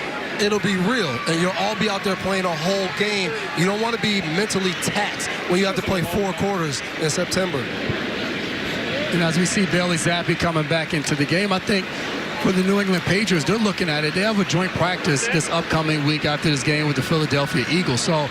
it'll be real, and you'll all be out there playing a whole game. You don't want to be mentally taxed when you have to play 4 quarters in September. And as we see Bailey Zappi coming back into the game, I think for the New England Patriots, they're looking at it. They have a joint practice this upcoming week after this game with the Philadelphia Eagles. So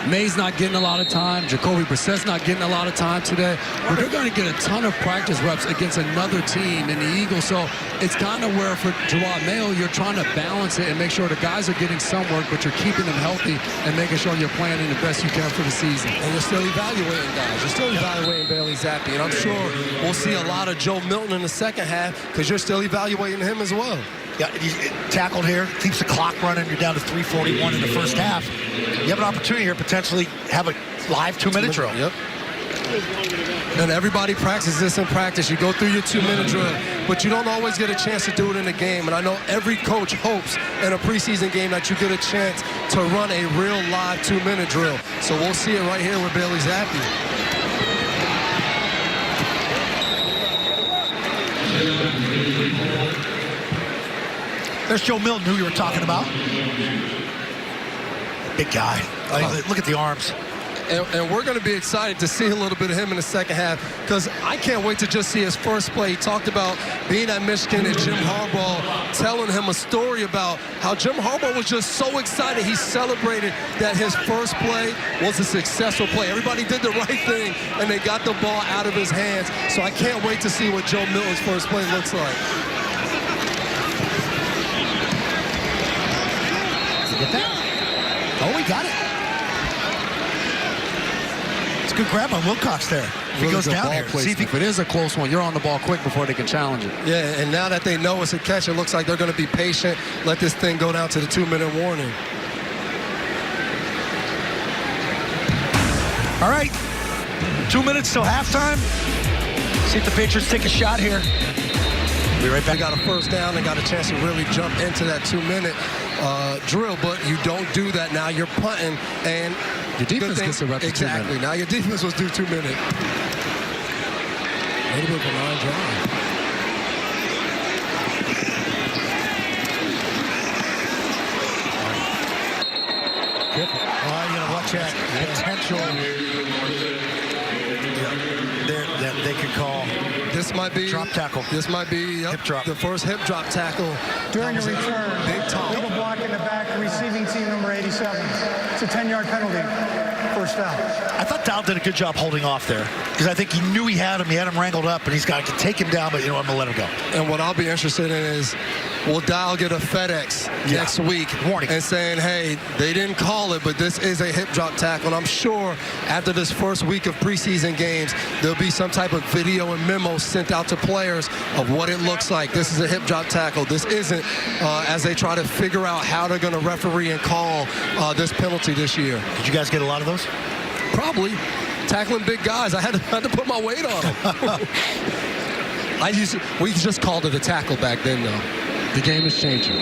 May's not getting a lot of time. Jacoby Brissett's not getting a lot of time today. But they're going to get a ton of practice reps against another team in the Eagles. So it's kind of where for Gerard Mayo, you're trying to balance it and make sure the guys are getting some work, but you're keeping them healthy and making sure you're playing in the best you can for the season. And you're still evaluating guys. You're still evaluating Bailey Zappi. And I'm sure we'll see a lot of Joe Milton in the second half because you're still evaluating him as well. Yeah, he's tackled here, keeps the clock running. You're down to 3:41 in the first half. You have an opportunity here, potentially have a live 2-minute drill. Yep. And everybody practices this in practice. You go through your 2-minute drill, but you don't always get a chance to do it in a game. And I know every coach hopes in a preseason game that you get a chance to run a real live 2-minute drill. So we'll see it right here with Bailey Zappi. There's Joe Milton, who you were talking about. Big guy. Look at the arms. And we're going to be excited to see a little bit of him in the second half because I can't wait to just see his first play. He talked about being at Michigan and Jim Harbaugh telling him a story about how Jim Harbaugh was just so excited. He celebrated that his first play was a successful play. Everybody did the right thing, and they got the ball out of his hands. So I can't wait to see what Joe Milton's first play looks like. Get that? Oh, he got it. It's a good grab on Wilcox there. If he goes down here. See if it is a close one, you're on the ball quick before they can challenge it. Yeah, and now that they know it's a catch, it looks like they're going to be patient, let this thing go down to the 2-minute warning. All right. 2 minutes till halftime. See if the Patriots take a shot here. Be right back. They got a first down. They got a chance to really jump into that 2-minute drill, but you don't do that now. You're punting, and your defense gets a rep to 2 minutes. Exactly. Now your defense was due 2 minutes. A little bit of a line drive. You gotta watch that potential. That they could call. This might be drop tackle. This might be hip drop. The first hip drop tackle during the return. Big Tom. Double block in the back, receiving team number 87. It's a 10-yard penalty. First down. I thought Dow did a good job holding off there because I think he knew he had him. He had him wrangled up, and he's got to take him down. But you know, I'm gonna let him go. And what I'll be interested in is, will Dow get a FedEx next week warning and saying, hey, they didn't call it, but this is a hip drop tackle. And I'm sure after this first week of preseason games, there'll be some type of video and memo sent out to players of what it looks like. This is a hip drop tackle. This isn't, as they try to figure out how they're going to referee and call this penalty this year. Did you guys get a lot of those? Probably. Tackling big guys. I had to put my weight on them. We just called it a tackle back then, though. The game is changing.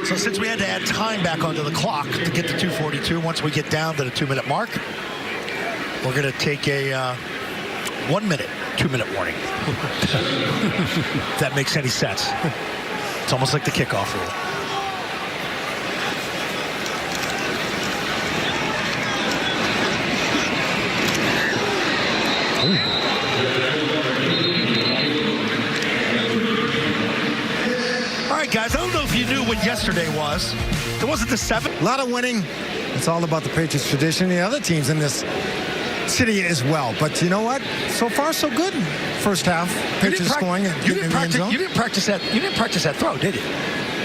So since we had to add time back onto the clock to get to 2:42, once we get down to the 2-minute mark, we're going to take a 1-minute, 2-minute warning. If that makes any sense. It's almost like the kickoff rule. All right, guys, I don't know if you knew what yesterday was. It wasn't the 7th. A lot of winning. It's all about the Patriots tradition. The other teams in this city as well. But you know what? So far, so good. First half, Patriots scoring in the end zone. You didn't practice that throw, did you?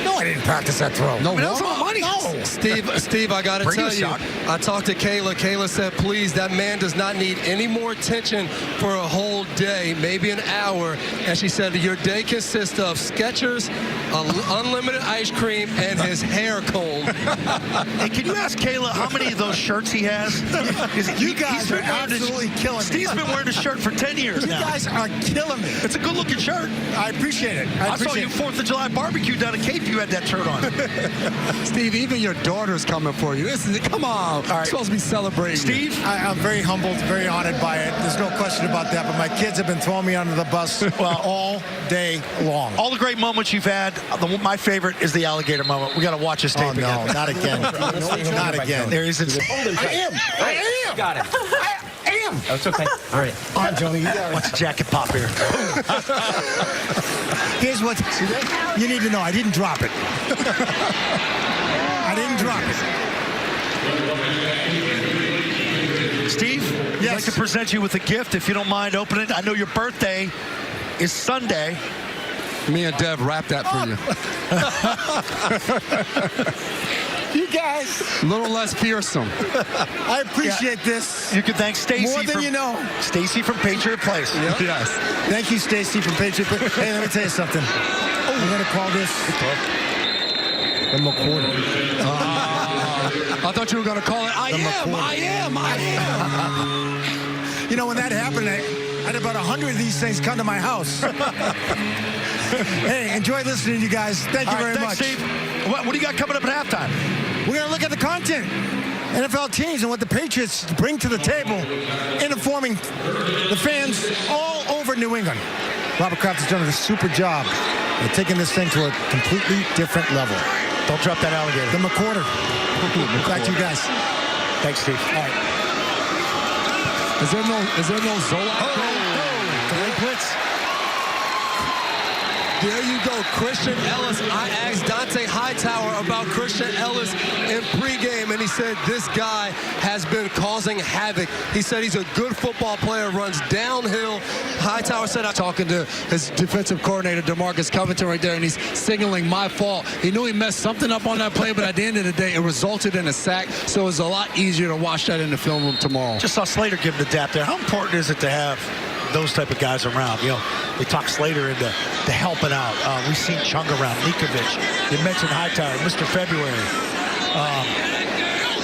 No, I didn't practice that throw. No, that's all money. No. Steve, I got to tell you, I talked to Kayla. Kayla said, please, that man does not need any more attention for a whole day, maybe an hour, and she said your day consists of Skechers, unlimited ice cream, and his hair comb. Hey, can you ask Kayla how many of those shirts he has? You guys are absolutely killing me. Steve's been wearing a shirt for 10 years now. You guys are killing me. It's a good-looking shirt. I appreciate it. I saw you 4th of July barbecue down at Cape. You had that shirt on. Steve, even your daughter's coming for you. Come on. You're supposed to be celebrating. Steve? I'm very humbled, very honored by it. There's no question about that. But my kids have been throwing me under the bus all day long. All the great moments you've had. My favorite is the alligator moment. We got to watch this tape again. No, not again. Not again. There is. I am. Got it. I am. That's okay. All right. All right, Johnny, you got it. Watch the jacket pop here. Here's what you need to know. I didn't drop it. I didn't drop it. Steve, I'd like to present you with a gift, if you don't mind opening it. I know your birthday is Sunday. Me and Dev wrapped that for you. You guys. A little less fearsome. I appreciate this. You can thank Stacy. More than you know. Stacy from Patriot Place. Yep. Yes. Thank you, Stacy from Patriot Place. Hey, let me tell you something. I'm going to call this the McQuarter. I thought you were going to call it I am. You know, when that happened, I had about 100 of these things come to my house. Hey, enjoy listening to you guys. Thank you very much. Steve. What do you got coming up at halftime? We're going to look at the content, NFL teams, and what the Patriots bring to the table in informing the fans all over New England. Robert Kraft has done a super job of taking this thing to a completely different level. Don't drop that alligator. The McQuarter. Back to you guys. Thanks, Steve. All right. Is there no Zolak? Great blitz. There you go, Christian Ellis. I asked Dante Hightower about Christian Ellis in pregame, and he said this guy has been causing havoc. He said he's a good football player, runs downhill. Hightower said, I'm talking to his defensive coordinator, DeMarcus Covington, right there, and he's signaling my fault. He knew he messed something up on that play, but at the end of the day, it resulted in a sack, so it's a lot easier to watch that in the film room tomorrow. Just saw Slater give him the dap there. How important is it to have those type of guys around? You know, they talk Slater into helping out. We've seen Chung around, Nikovic. You mentioned Hightower, Mr. February.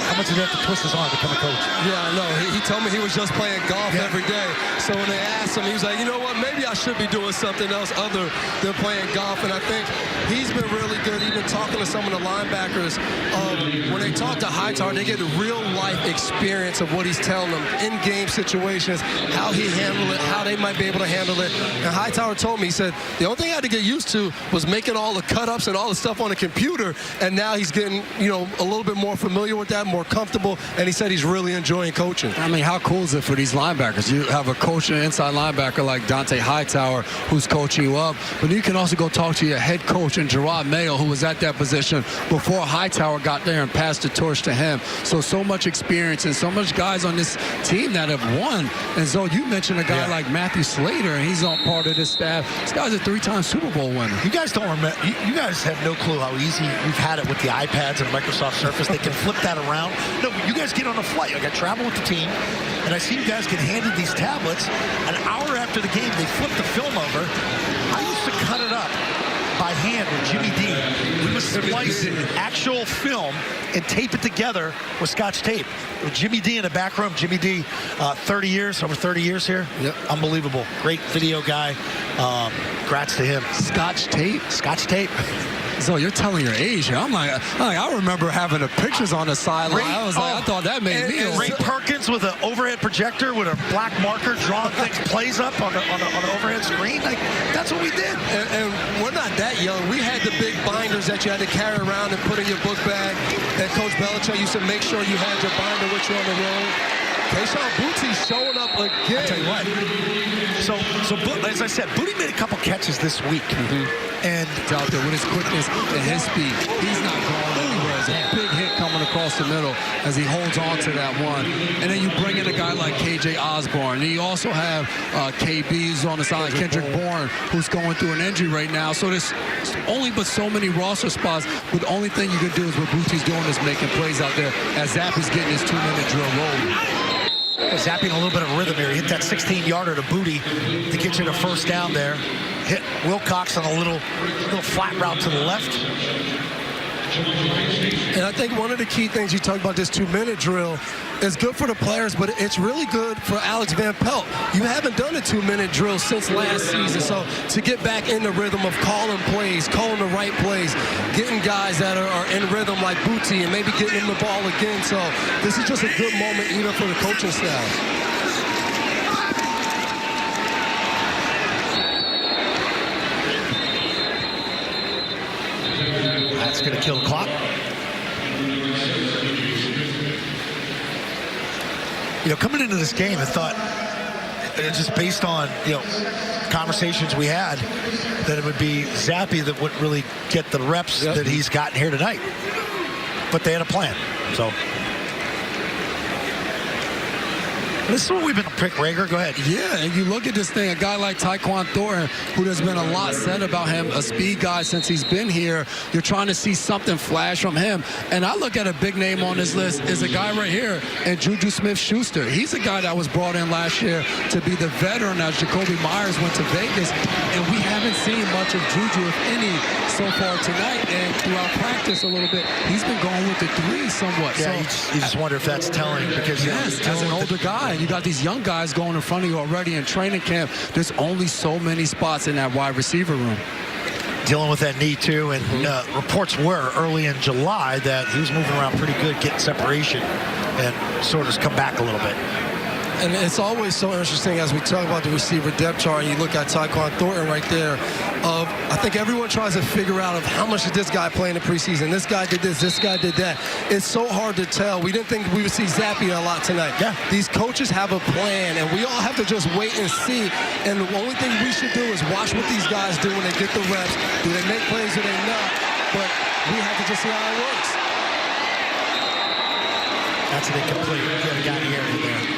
How much did he have to twist his arm to become a coach? Yeah, I know. He told me he was just playing golf every day. So when they asked him, he was like, you know what, maybe I should be doing something else other than playing golf. And I think he's been really good, even talking to some of the linebackers. When they talk to Hightower, they get a real-life experience of what he's telling them, in-game situations, how he handled it, how they might be able to handle it. And Hightower told me, he said, the only thing I had to get used to was making all the cut-ups and all the stuff on the computer. And now he's getting, you know, a little bit more familiar with that, more comfortable, and he said he's really enjoying coaching. I mean, how cool is it for these linebackers? You have a coach and an inside linebacker like Dante Hightower who's coaching you up, but you can also go talk to your head coach and Gerard Mayo, who was at that position before Hightower got there and passed the torch to him. So much experience and so much guys on this team that have won. And so you mentioned a guy like Matthew Slater, and he's on part of this staff. This guy's a 3-time Super Bowl winner. You guys don't remember. You guys have no clue how easy we've had it with the iPads and Microsoft Surface. They can flip that around. No, you guys get on a flight. Like I travel with the team, and I see you guys get handed these tablets. An hour after the game, they flip the film over. I used to cut it up by hand with Jimmy D. We would splice actual film and tape it together with Scotch tape. With Jimmy D in the back room. Jimmy D, over 30 years here. Yep. Unbelievable. Great video guy. Congrats to him. Scotch tape? Scotch tape. So you're telling your age here. I'm like, I remember having the pictures on the sideline. I thought that made me old. Ray Perkins with an overhead projector with a black marker drawing things, plays up on the overhead screen. Like, that's what we did. And we're not that young. We had the big binders that you had to carry around and put in your book bag. And Coach Belichick used to make sure you had your binder with you on the road. Kayshon Boutte's showing up again. I'll tell you what. So as I said, Booty made a couple catches this week. And out there with his quickness and his speed, he's not going anywhere. It's a big hit coming across the middle as he holds on to that one. And then you bring in a guy like KJ Osborne. And you also have KB's on the side, Kendrick Bourne, who's going through an injury right now. So there's only but so many roster spots. But the only thing you can do is what Boutte's doing is making plays out there as Zapp is getting his 2-minute drill rolling. Zapping a little bit of rhythm here. He hit that 16-yarder to Booty to get you to first down there. Hit Wilcox on a little flat route to the left. And I think one of the key things you talk about this 2-minute drill is good for the players, but it's really good for Alex Van Pelt. You haven't done a 2-minute drill since last season, so to get back in the rhythm of calling plays, calling the right plays, getting guys that are in rhythm like Booty and maybe getting them the ball again. So this is just a good moment even for the coaching staff. That's going to kill the clock. You know, coming into this game, I thought, just based on, conversations we had, that it would be Zappe that would really get the reps that he's gotten here tonight. But they had a plan, so. This is what we've been pick, Rager. Go ahead. Yeah, and you look at this thing, a guy like Tyquan Thornton, who there's been a lot said about him, a speed guy since he's been here. You're trying to see something flash from him. And I look at a big name on this list is a guy right here, and Juju Smith-Schuster. He's a guy that was brought in last year to be the veteran as Jacoby Myers went to Vegas. And we haven't seen much of Juju, if any, so far tonight. And throughout practice a little bit, he's been going with the 3 somewhat. Yeah, so, you just wonder if that's telling, because yes, as an older guy, you got these young guys going in front of you already in training camp. There's only so many spots in that wide receiver room. Dealing with that knee too, and reports were early in July that he was moving around pretty good, getting separation, and sort of come back a little bit. And it's always so interesting as we talk about the receiver depth chart, and you look at Tyquan Thornton right there. I think everyone tries to figure out of how much did this guy play in the preseason. This guy did this guy did that. It's so hard to tell. We didn't think we would see Zappe a lot tonight. Yeah. These coaches have a plan, and we all have to just wait and see. And the only thing we should do is watch what these guys do when they get the reps. Do they make plays or they not? But we have to just see how it works. That's an incomplete. Get a guy in the area there.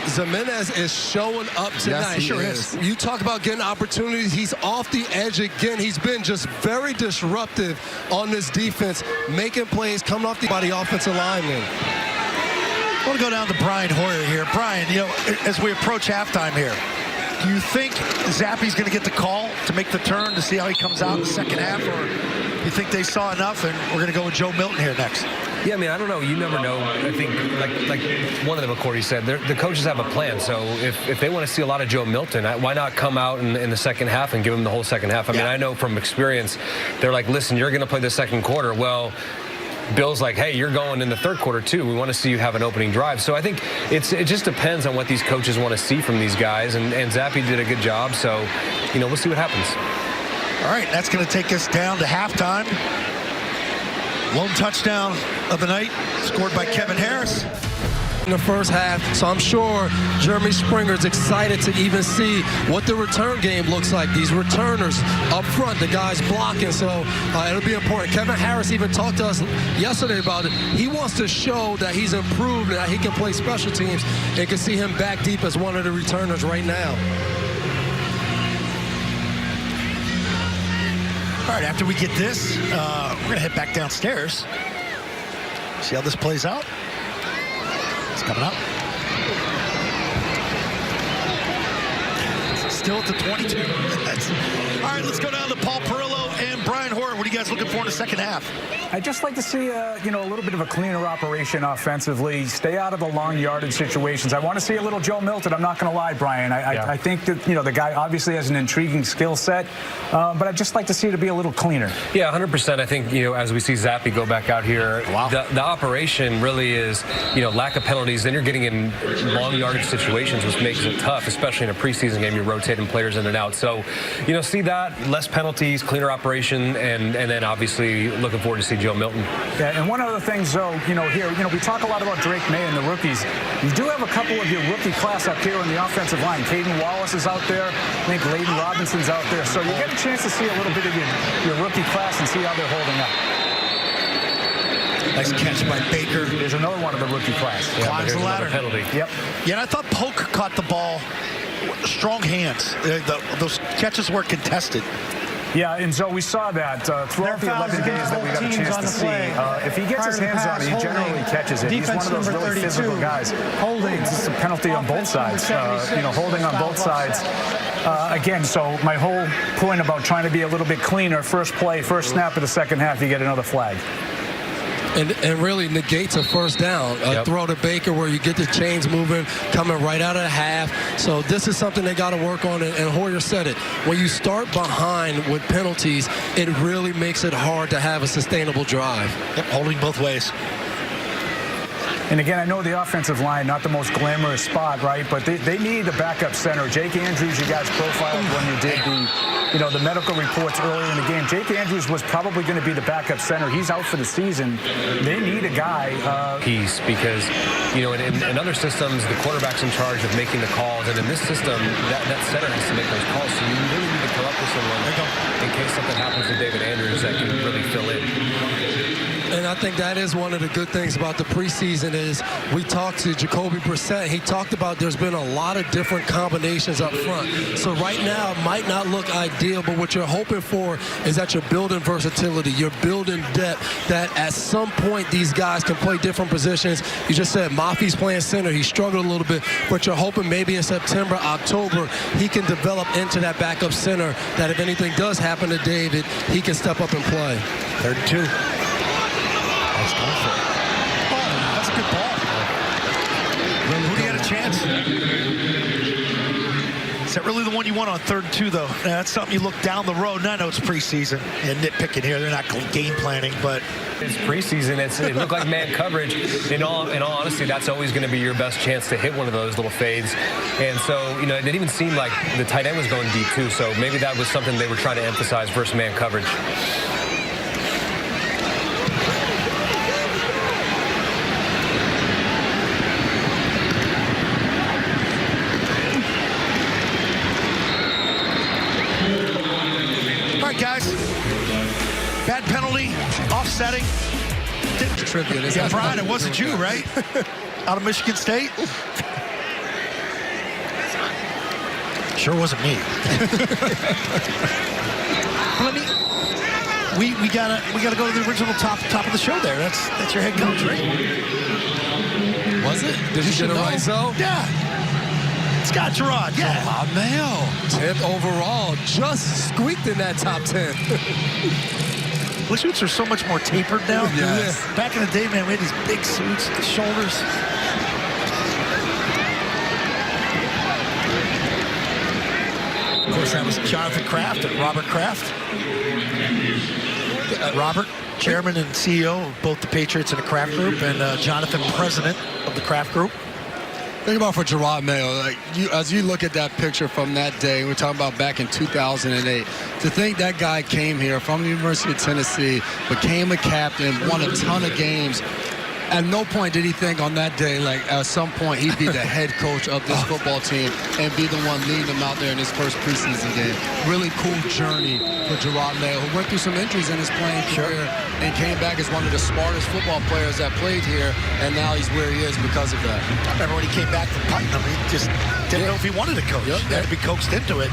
Zimenez is showing up tonight. Yes, he sure is. You talk about getting opportunities. He's off the edge again. He's been just very disruptive on this defense, making plays, coming off by the offensive lineman. I want to go down to Brian Hoyer here. Brian, as we approach halftime here, do you think Zappe's going to get the call to make the turn to see how he comes out in the second half, or you think they saw enough and we're going to go with Joe Milton here next? Yeah, I mean, I don't know. You never know. I think, like one of them, McCourty said, the coaches have a plan. So if they want to see a lot of Joe Milton, why not come out in the second half and give him the whole second half? I mean, I know from experience, they're like, listen, you're going to play the second quarter. Well, Bill's like, hey, you're going in the third quarter too. We want to see you have an opening drive. So I think it just depends on what these coaches want to see from these guys. And Zappe did a good job. So, we'll see what happens. All right, that's going to take us down to halftime. Lone touchdown of the night scored by Kevin Harris. In the first half, so I'm sure Jeremy Springer's excited to even see what the return game looks like. These returners up front, the guys blocking, so it'll be important. Kevin Harris even talked to us yesterday about it. He wants to show that he's improved and that he can play special teams, and can see him back deep as one of the returners right now. All right, after we get this, we're going to head back downstairs. See how this plays out. It's coming up. Still at the 22. All right, let's go down to Paul Perillo and Brian Hoyer. What are you guys looking for in the second half? I'd just like to see, a little bit of a cleaner operation offensively. Stay out of the long yardage situations. I want to see a little Joe Milton. I'm not going to lie, Brian. I think that, the guy obviously has an intriguing skill set, but I'd just like to see it to be a little cleaner. Yeah, 100%. I think, as we see Zappe go back out here, the operation really is, lack of penalties. Then you're getting in long yardage situations, which makes it tough, especially in a preseason game. You're rotating players in and out. So, see that, less penalties, cleaner operation, and then obviously looking forward to see Joe Milton. Yeah, and one of the things, though, here, we talk a lot about Drake May and the rookies. You do have a couple of your rookie class up here on the offensive line. Caden Wallace is out there. I think Layden Robinson's out there. So you get a chance to see a little bit of your rookie class and see how they're holding up. Nice catch by Baker. There's another one of the rookie class. Climbs the ladder. Penalty. Yep. Yeah, and I thought Polk caught the ball. Strong hands. Those catches were contested. Yeah, and so we saw that throughout the 11 games that we got a chance to see. If he gets his hands on it, he generally catches it. He's one of those really physical guys. Holding. It's just a penalty on both sides. Holding on both sides. Again, so my whole point about trying to be a little bit cleaner, first play, first snap of the second half, you get another flag. And really negates a first down. Throw to Baker where you get the chains moving, coming right out of the half. So this is something they got to work on, and Hoyer said it. When you start behind with penalties, it really makes it hard to have a sustainable drive. Yep, holding both ways. And again, I know the offensive line, not the most glamorous spot, right? But they need a backup center. Jake Andrews, you guys profiled when you did the medical reports earlier in the game. Jake Andrews was probably going to be the backup center. He's out for the season. They need a guy. Piece, because, in other systems, the quarterback's in charge of making the calls. And in this system, that center has to make those calls. So you really need to come up with someone in case something happens to David Andrews that can really fill in. And I think that is one of the good things about the preseason is we talked to Jacoby Brissett. He talked about there's been a lot of different combinations up front. So right now it might not look ideal, but what you're hoping for is that you're building versatility. You're building depth, that at some point these guys can play different positions. You just said Mafi's playing center. He struggled a little bit, but you're hoping maybe in September, October, he can develop into that backup center that if anything does happen to David, he can step up and play. 3rd and 2. That's a good ball. Who had a chance? Is that really the one you want on 3rd and 2, though? That's something you look down the road. And I know it's preseason and nitpicking here. They're not game planning, but it's preseason. It looked like man coverage. In all honesty, that's always going to be your best chance to hit one of those little fades. And so, it didn't even seem like the tight end was going deep, too. So maybe that was something they were trying to emphasize versus man coverage. Guys, bad penalty, offsetting. Yeah, Brian, it wasn't you, right? Out of Michigan State. Sure wasn't me. we gotta go to the original top of the show there. That's your head coach, right? Was it? Did you get it right, so? Yeah. Scott Gerard, yeah. Mail, 10th overall, just squeaked in that top 10. The suits are so much more tapered now. Yes. Back in the day, man, we had these big suits, the shoulders. Of course, that was Jonathan Kraft and Robert Kraft. Robert, chairman and CEO of both the Patriots and the Kraft Group, and Jonathan, president of the Kraft Group. Think about for Gerard Mayo, as you look at that picture from that day, we're talking about back in 2008, to think that guy came here from the University of Tennessee, became a captain, won a ton of games. At no point did he think on that day, like at some point he'd be the head coach of this football team and be the one leading them out there in his first preseason game. Really cool journey for Gerard Mayo, who went through some injuries in his playing career and came back as one of the smartest football players that played here, and now he's where he is because of that. I remember when he came back from Putnam, he just didn't know if he wanted to coach. He had to be coaxed into it.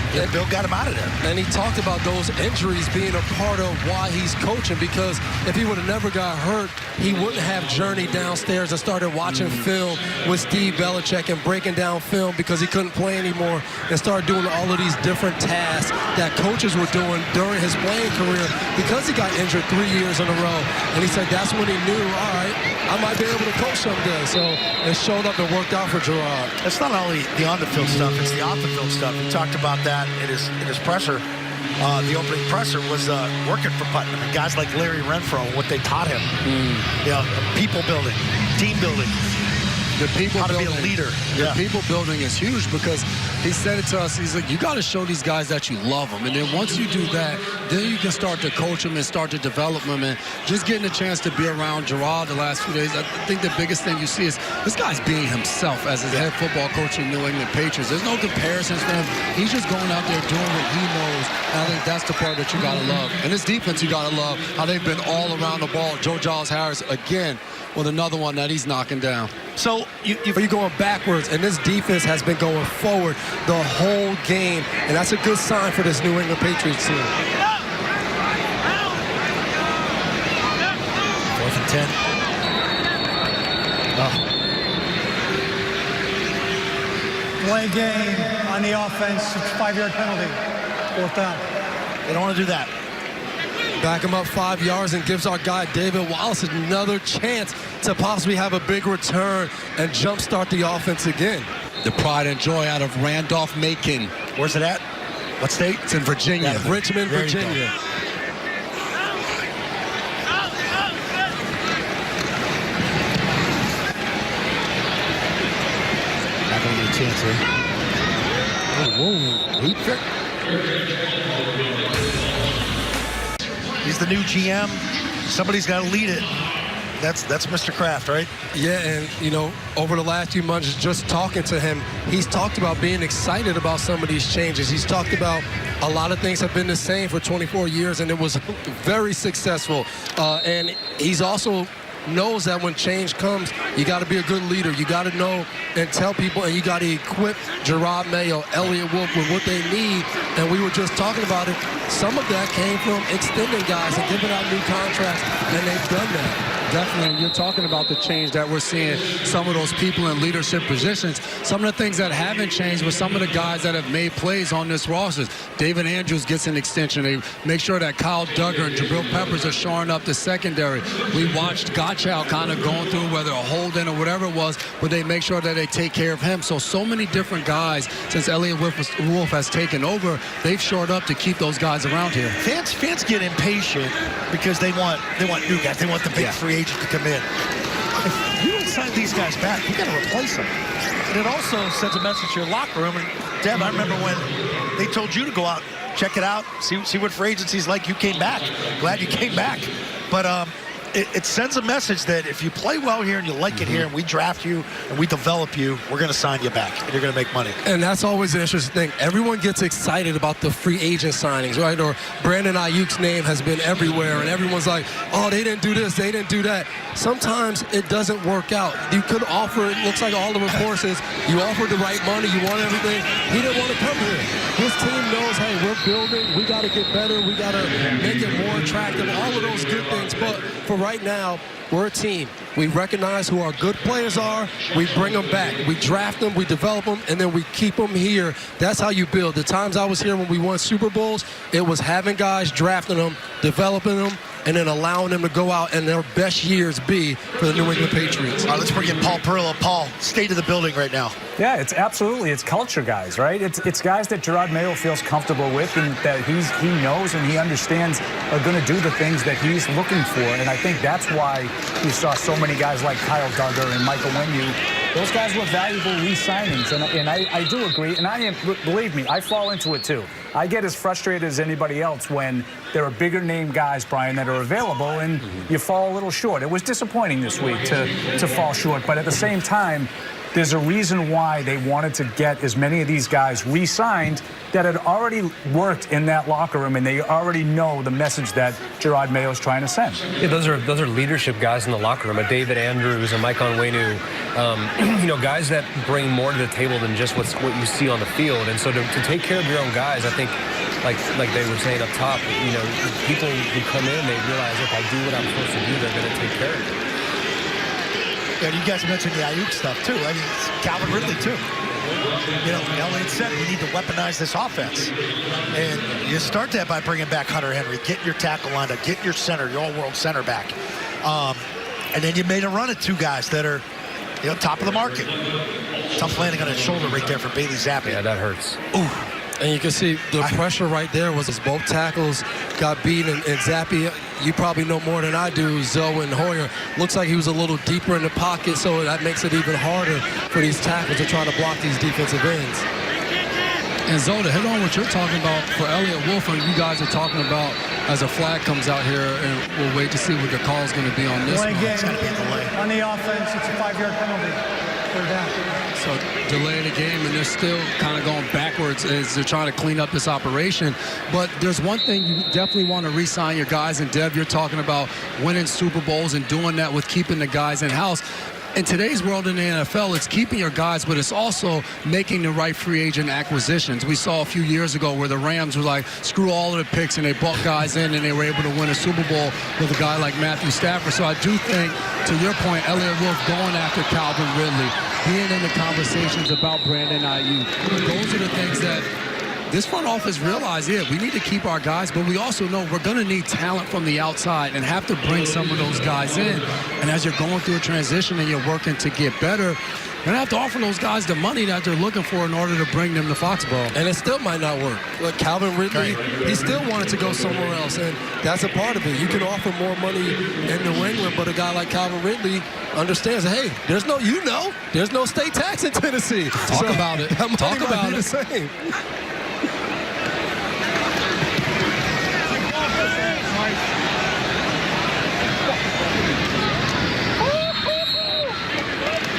And Bill got him out of there. And he talked about those injuries being a part of why he's coaching, because if he would have never got hurt, he wouldn't have journeyed downstairs and started watching film with Steve Belichick and breaking down film because he couldn't play anymore, and started doing all of these different tasks that coaches were doing during his playing career because he got injured 3 years in a row. And he said that's when he knew, all right, I might be able to coach someday. So it showed up and worked out for Gerard. It's not only the on-the-field stuff, it's the off-the-field stuff. He talked about that in his presser. The opening presser was working for Putnam. And guys like Larry Renfro, what they taught him. People building, team building. The people how to building, be a leader. The people building is huge, because he said it to us. He's like, you got to show these guys that you love them. And then once you do that, then you can start to coach them and start to develop them. And just getting a chance to be around Gerard the last few days, I think the biggest thing you see is this guy's being himself as his head football coach in New England Patriots. There's no comparisons for him. He's just going out there doing what he knows. And I think that's the part that you got to love. And this defense, you got to love how they've been all around the ball. Joe Giles Harris, again, with another one that he's knocking down. So you're going backwards, and this defense has been going forward the whole game, and that's a good sign for this New England Patriots team. 4th and 10. Delay game on the offense. It's a 5-yard penalty. 4th down. They don't want to do that. Back him up 5 yards and gives our guy David Wallace another chance to possibly have a big return and jumpstart the offense again. The pride and joy out of Randolph-Macon. Where's it at? What state? It's in Virginia. Yeah, Richmond, There you Virginia. Not going to get a chance here. Whoa, leap trick. He's the new GM. Somebody's got to lead it. That's Mr. Kraft, right? Yeah, and, you know, over the last few months, just talking to him, he's talked about being excited about some of these changes. He's talked about a lot of things have been the same for 24 years, and it was very successful. And he's also knows that when change comes, you got to be a good leader. You got to know and tell people, and you got to equip Gerard Mayo, Elliott Wolf with what they need. And we were just talking about it. Some of that came from extending guys and giving out new contracts, and they've done that. Definitely, you're talking about the change that we're seeing, some of those people in leadership positions. Some of the things that haven't changed were some of the guys that have made plays on this roster. David Andrews gets an extension. They make sure that Kyle Duggar and Jabril Peppers are shoring up the secondary. We watched Gottschall kind of going through whether a hold-in or whatever it was, but they make sure that they take care of him. So many different guys, since Elliott Wolf has taken over, they've shored up to keep those guys around here. Fans get impatient because they want new guys. They want the big free agent to come in. If you don't sign these guys back, you got to replace them. And it also sends a message to your locker room. And Deb, I remember when they told you to go out, check it out, see what free agency's like. You came back. Glad you came back. But it sends a message that if you play well here and you like it here and we draft you and we develop you, we're going to sign you back and you're going to make money. And that's always an interesting thing. Everyone gets excited about the free agent signings, right? Or Brandon Ayuk's name has been everywhere and everyone's like, oh, they didn't do this, they didn't do that. Sometimes it doesn't work out. You could offer, it looks like all the reports is, you offered the right money, you want everything. He didn't want to come here. His team knows, hey, we're building, we got to get better, we got to make it more attractive, all of those good things. But for right now, we're a team. We recognize who our good players are. We bring them back. We draft them, we develop them, and then we keep them here. That's how you build. The times I was here when we won Super Bowls, it was having guys, drafting them, developing them, and then allowing them to go out and their best years be for the New England Patriots. All right, let's bring in Paul Perillo. Paul, state of the building right now. Yeah, it's culture guys, right? It's guys that Gerard Mayo feels comfortable with and that he knows and he understands are going to do the things that he's looking for. And I think that's why you saw so many guys like Kyle Duggar and Michael Winu. Those guys were valuable re-signings, and I do agree. And believe me, I fall into it too. I get as frustrated as anybody else when there are bigger name guys, Brian, that are available and you fall a little short. It was disappointing this week to fall short, but at the same time, there's a reason why they wanted to get as many of these guys re-signed that had already worked in that locker room, and they already know the message that Gerard Mayo is trying to send. Yeah, those are leadership guys in the locker room. A David Andrews, a Mike Onwenu, guys that bring more to the table than just what you see on the field. And so to take care of your own guys, I think, like they were saying up top, people who come in, they realize if I do what I'm supposed to do, they're going to take care of it. Yeah, you guys mentioned the Ayuk stuff, too. I mean, Calvin Ridley, too. Elliott said we need to weaponize this offense. And you start that by bringing back Hunter Henry, get your tackle lined up, get your center, your all-world center back. And then you made a run at two guys that are, top of the market. Tough landing on his shoulder right there for Bailey Zappi. Yeah, that hurts. Ooh. And you can see the pressure right there was as both tackles got beaten. And Zappi, you probably know more than I do, Zoe and Hoyer. Looks like he was a little deeper in the pocket, so that makes it even harder for these tackles to try to block these defensive ends. And Zoe, to hit on what you're talking about for Elliott Wolf, and you guys are talking about as a flag comes out here, and we'll wait to see what the call is going to be on this one. It's going to be a delay. On the offense, it's a 5-yard penalty. They're down. So delay the game, and they're still kind of going backwards as they're trying to clean up this operation. But there's one thing you definitely want to re-sign your guys. And Dev, you're talking about winning Super Bowls and doing that with keeping the guys in-house. in today's world in the NFL, it's keeping your guys, but it's also making the right free agent acquisitions. We saw a few years ago where the Rams were like, screw all of the picks, and they bought guys in, and they were able to win a Super Bowl with a guy like Matthew Stafford. So I do think, to your point, Elliott Wolf going after Calvin Ridley, being in the conversations about Brandon Ayuk, those are the things that this front office realized, yeah, we need to keep our guys, but we also know we're going to need talent from the outside and have to bring some of those guys in. And as you're going through a transition and you're working to get better, you're going to have to offer those guys the money that they're looking for in order to bring them to Foxborough. And it still might not work. Look, Calvin Ridley, he still wanted to go somewhere else, and that's a part of it. You can offer more money in New England, but a guy like Calvin Ridley understands, hey, there's no state tax in Tennessee. Talk about it. Talk about it. The same.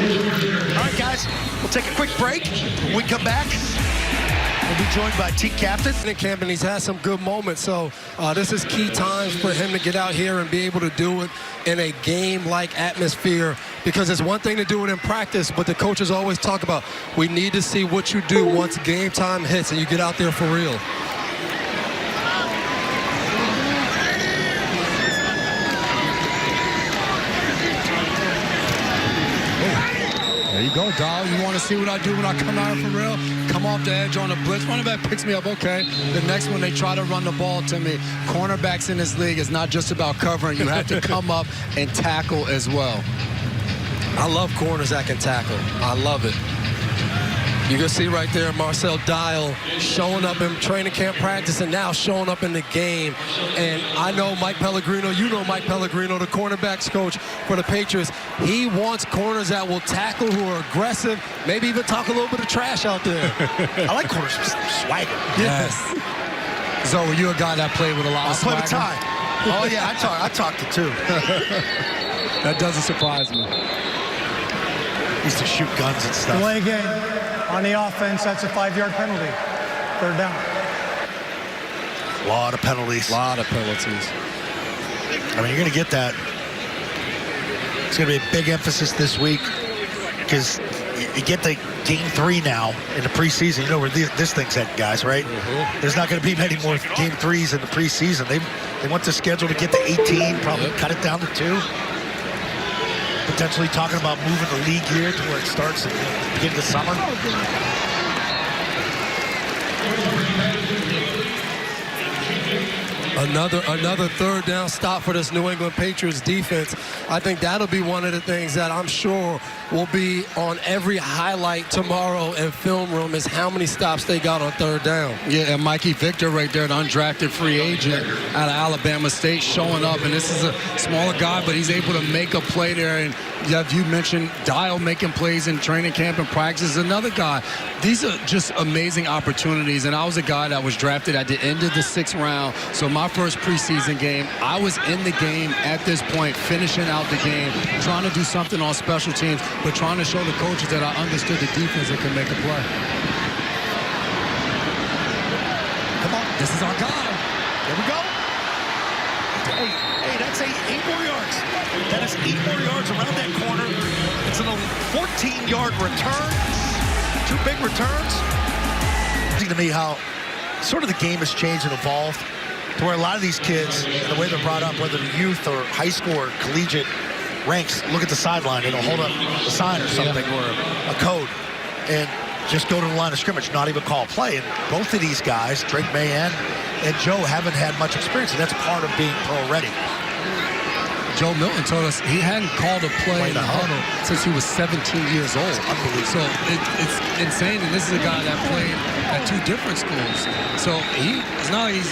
All right, guys, we'll take a quick break. When we come back, we'll be joined by team captain. In camp, and he's had some good moments, so this is key times for him to get out here and be able to do it in a game-like atmosphere, because it's one thing to do it in practice, but the coaches always talk about, we need to see what you do once game time hits and you get out there for real. There you go, dog. You want to see what I do when I come out for real? Come off the edge on a blitz. Running back picks me up, okay. The next one, they try to run the ball to me. Cornerbacks in this league is not just about covering. You have to come up and tackle as well. I love corners that can tackle. I love it. You can see right there Marcel Dial showing up in training camp practice and now showing up in the game. And I know Mike Pellegrino, you know Mike Pellegrino, the cornerbacks coach for the Patriots. He wants corners that will tackle, who are aggressive, maybe even talk a little bit of trash out there. I like corners with swagger. Yes. So were you a guy that played with a lot of swagger? I played with Ty. Oh, yeah, I talked to two. That doesn't surprise me. Used to shoot guns and stuff. Delay game. On the offense, that's a 5-yard penalty. Third down. A lot of penalties. A lot of penalties. I mean, you're going to get that. It's going to be a big emphasis this week, because you get the game 3 now in the preseason. You know where this thing's at, guys, right? Mm-hmm. There's not going to be many more game 3s in the preseason. They want the schedule to get to 18, probably cut it down to 2. Potentially talking about moving the league here to where it starts at the beginning of the summer. Another third down stop for this New England Patriots defense. I think that'll be one of the things that I'm sure will be on every highlight tomorrow in film room, is how many stops they got on third down. Yeah, and Mikey Victor right there, the undrafted free agent out of Alabama State, showing up. And this is a smaller guy, but he's able to make a play there. And you mentioned Dial making plays in training camp and practice. Another guy. These are just amazing opportunities. And I was a guy that was drafted at the end of the 6th round. So my first preseason game, I was in the game at this point, finishing out the game, trying to do something on special teams, but trying to show the coaches that I understood the defense that can make a play. Come on, this is our guy. There we go. Hey, that's 8 more yards. That is 8 more yards around that corner. It's a 14-yard return. 2 big returns. To me, how sort of the game has changed and evolved to where a lot of these kids, and the way they're brought up, whether they're youth or high school or collegiate ranks, look at the sideline, it'll hold up a sign or something, or a code, and just go to the line of scrimmage, not even call a play. And both of these guys, Drake May and Joe, haven't had much experience, and that's part of being pro-ready. Joe Milton told us he hadn't called a play in the huddle since he was 17 years old. So it's insane. And this is a guy that played at 2 different schools. So it's not like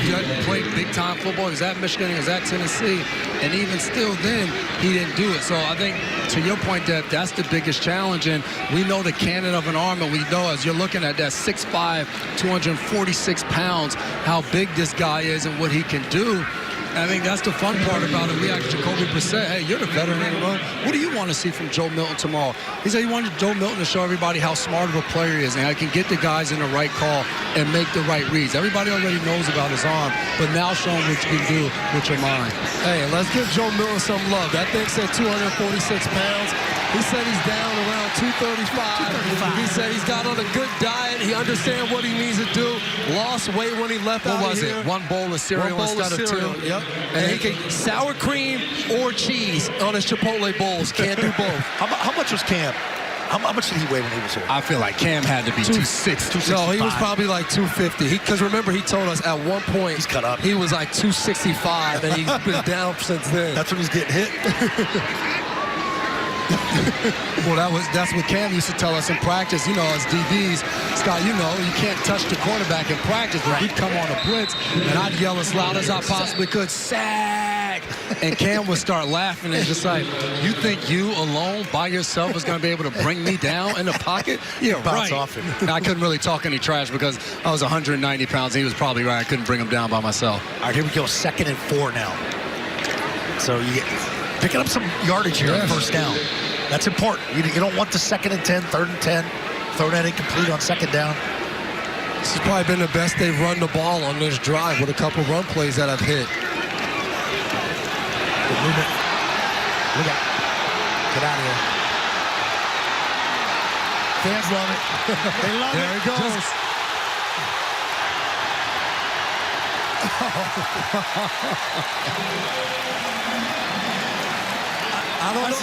he played big-time football. He was at Michigan, he was at Tennessee. And even still then, he didn't do it. So I think, to your point, that's the biggest challenge. And we know the cannon of an arm, and we know as you're looking at that 6'5", 246 pounds, how big this guy is and what he can do. I think that's the fun part about it. We asked Jacoby Brissett, hey, you're the veteran in the room. What do you want to see from Joe Milton tomorrow? He said he wanted Joe Milton to show everybody how smart of a player he is and how he can get the guys in the right call and make the right reads. Everybody already knows about his arm, but now show him what you can do with your mind. Hey, let's give Joe Milton some love. That thing said 246 pounds. He said he's down around 235. He said he's got on a good diet. He understands what he needs to do. Lost weight when he left out What was here. it? One bowl of cereal instead of two? Yep. And he can sour cream or cheese on his Chipotle bowls. Can't do both. How much was Cam? How much did he weigh when he was here? I feel like Cam had to be 260. No, he was probably like 250. Because remember, he told us at one point He's cut up. he was like 265, and he's been down since then. That's when he's getting hit. Well, that's what Cam used to tell us in practice. You know, as DBs, Scott, you know, you can't touch the quarterback in practice. But he'd come on a blitz, and I'd yell as loud as I possibly could, sack! And Cam would start laughing and just like, you think you alone by yourself is going to be able to bring me down in the pocket? Yeah, Bounce right. off him. And I couldn't really talk any trash because I was 190 pounds. And he was probably right. I couldn't bring him down by myself. All right, here we go. 2nd and 4 now. So you get picking up some yardage here on first down. That's important. You don't want the 2nd and 10, 3rd and 10. Throw that incomplete on 2nd down. This has probably been the best they've run the ball on this drive with a couple run plays that have hit. Good movement. Look out. Get out of here. Fans love it. They love There it. he goes. I don't know.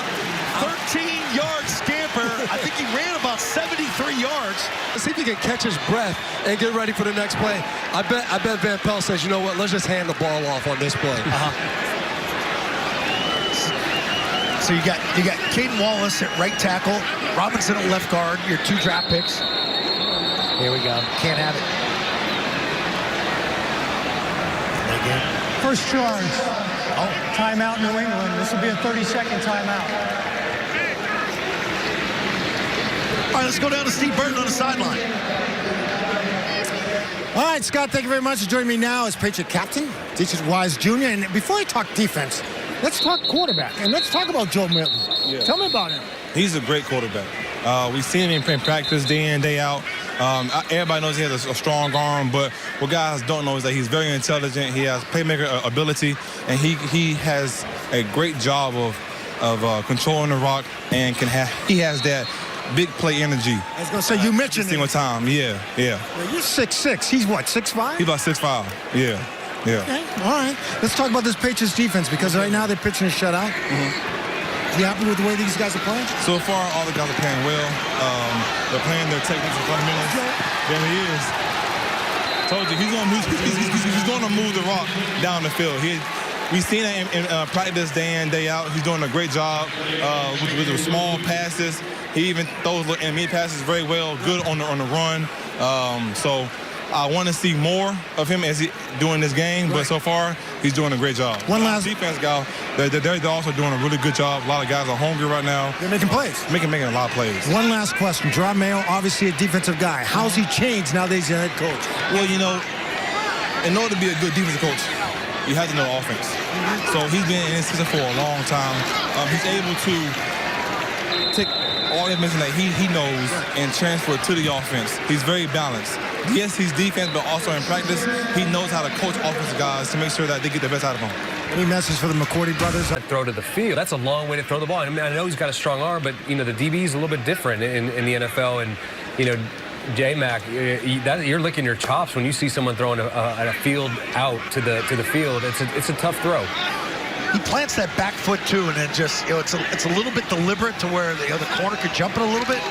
13-yard scamper. I think he ran about 73 yards. Let's see if he can catch his breath and get ready for the next play. I bet Van Pelt says, you know what, let's just hand the ball off on this play. So you got Caden Wallace at right tackle, Robinson at left guard, your 2 draft picks. Here we go. Can't have it. Again. First charge. Oh, Timeout, New England. This will be a 30-second timeout. all right, let's go down to Steve Burton on the sideline. All right, Scott, thank you very much for joining me now as Patriot captain, Deatrice Wise Jr. And before I talk defense, let's talk quarterback. And let's talk about Joe Milton. Yeah. Tell me about him. He's a great quarterback. We've seen him in practice day in, day out. Everybody knows he has a strong arm, but what guys don't know is that he's very intelligent. He has playmaker ability, and he has a great job of controlling the rock and he has that big play energy. I was going to say, you mentioned every single time. Yeah. Well, you're 6'6". He's what, 6'5"? He's about 6'5". Yeah. Okay, all right. Let's talk about this Patriots defense because right now they're pitching a shutout. You happy with the way these guys are playing? So far, all the guys are playing well. They're playing their techniques and fundamentals. There he is. Told you, he's going to move the rock down the field. We've seen that in practice day in, day out. He's doing a great job with the small passes. He even throws mid passes very well, good on the run. So I want to see more of him as he doing this game, but so far he's doing a great job. One last defense guy, they're also doing a really good job. A lot of guys are hungry right now. They're making plays. Making a lot of plays. One last question. Gerard Mayo, obviously a defensive guy. How's he changed now that he's a head coach? Well, you know, in order to be a good defensive coach, you have to know offense. So he's been in this system for a long time. He's able to take all the information that he knows and transfer it to the offense. He's very balanced. Yes, he's defense, but also in practice, he knows how to coach offensive guys to make sure that they get the best out of him. Any message for the McCourty brothers? Throw to the field. That's a long way to throw the ball. I mean, I know he's got a strong arm, but, you know, the DB is a little bit different in the NFL. And, you know, J-Mac, you're licking your chops when you see someone throwing a field out to the field. It's a tough throw. He plants that back foot too, and then just, you know, it's a little bit deliberate to where the corner could jump it a little bit.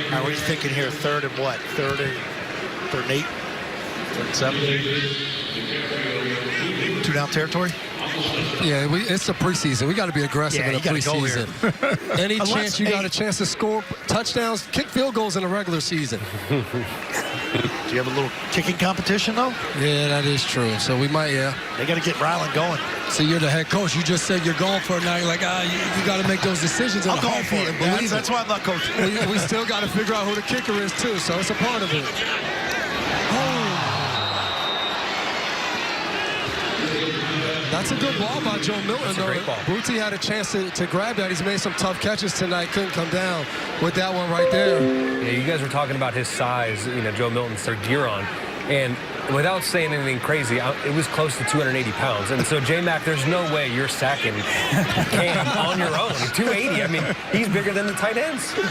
All right, what are you thinking here? 3rd and what? 3rd and 8? 3rd and 7? 2 down territory? Yeah, it's the preseason. We got to be aggressive in the preseason. Any chance you got a chance to score touchdowns, kick field goals in the regular season. Do you have a little kicking competition, though? Yeah, that is true. So we might, They got to get Ryland going. So you're the head coach. You just said you're going for it now. You're like, you got to make those decisions. I'm going for it. That's why I'm not coaching. We still got to figure out who the kicker is, too, so it's a part of it. That's a good ball by Joe Milton. That's a great ball. Booty had a chance to grab that. He's made some tough catches tonight. Couldn't come down with that one right there. Yeah, you guys were talking about his size, Joe Milton's third gear on. And without saying anything crazy, it was close to 280 pounds. And so, J-Mac, there's no way you're sacking Cam on your own. 280, I mean, he's bigger than the tight ends. That's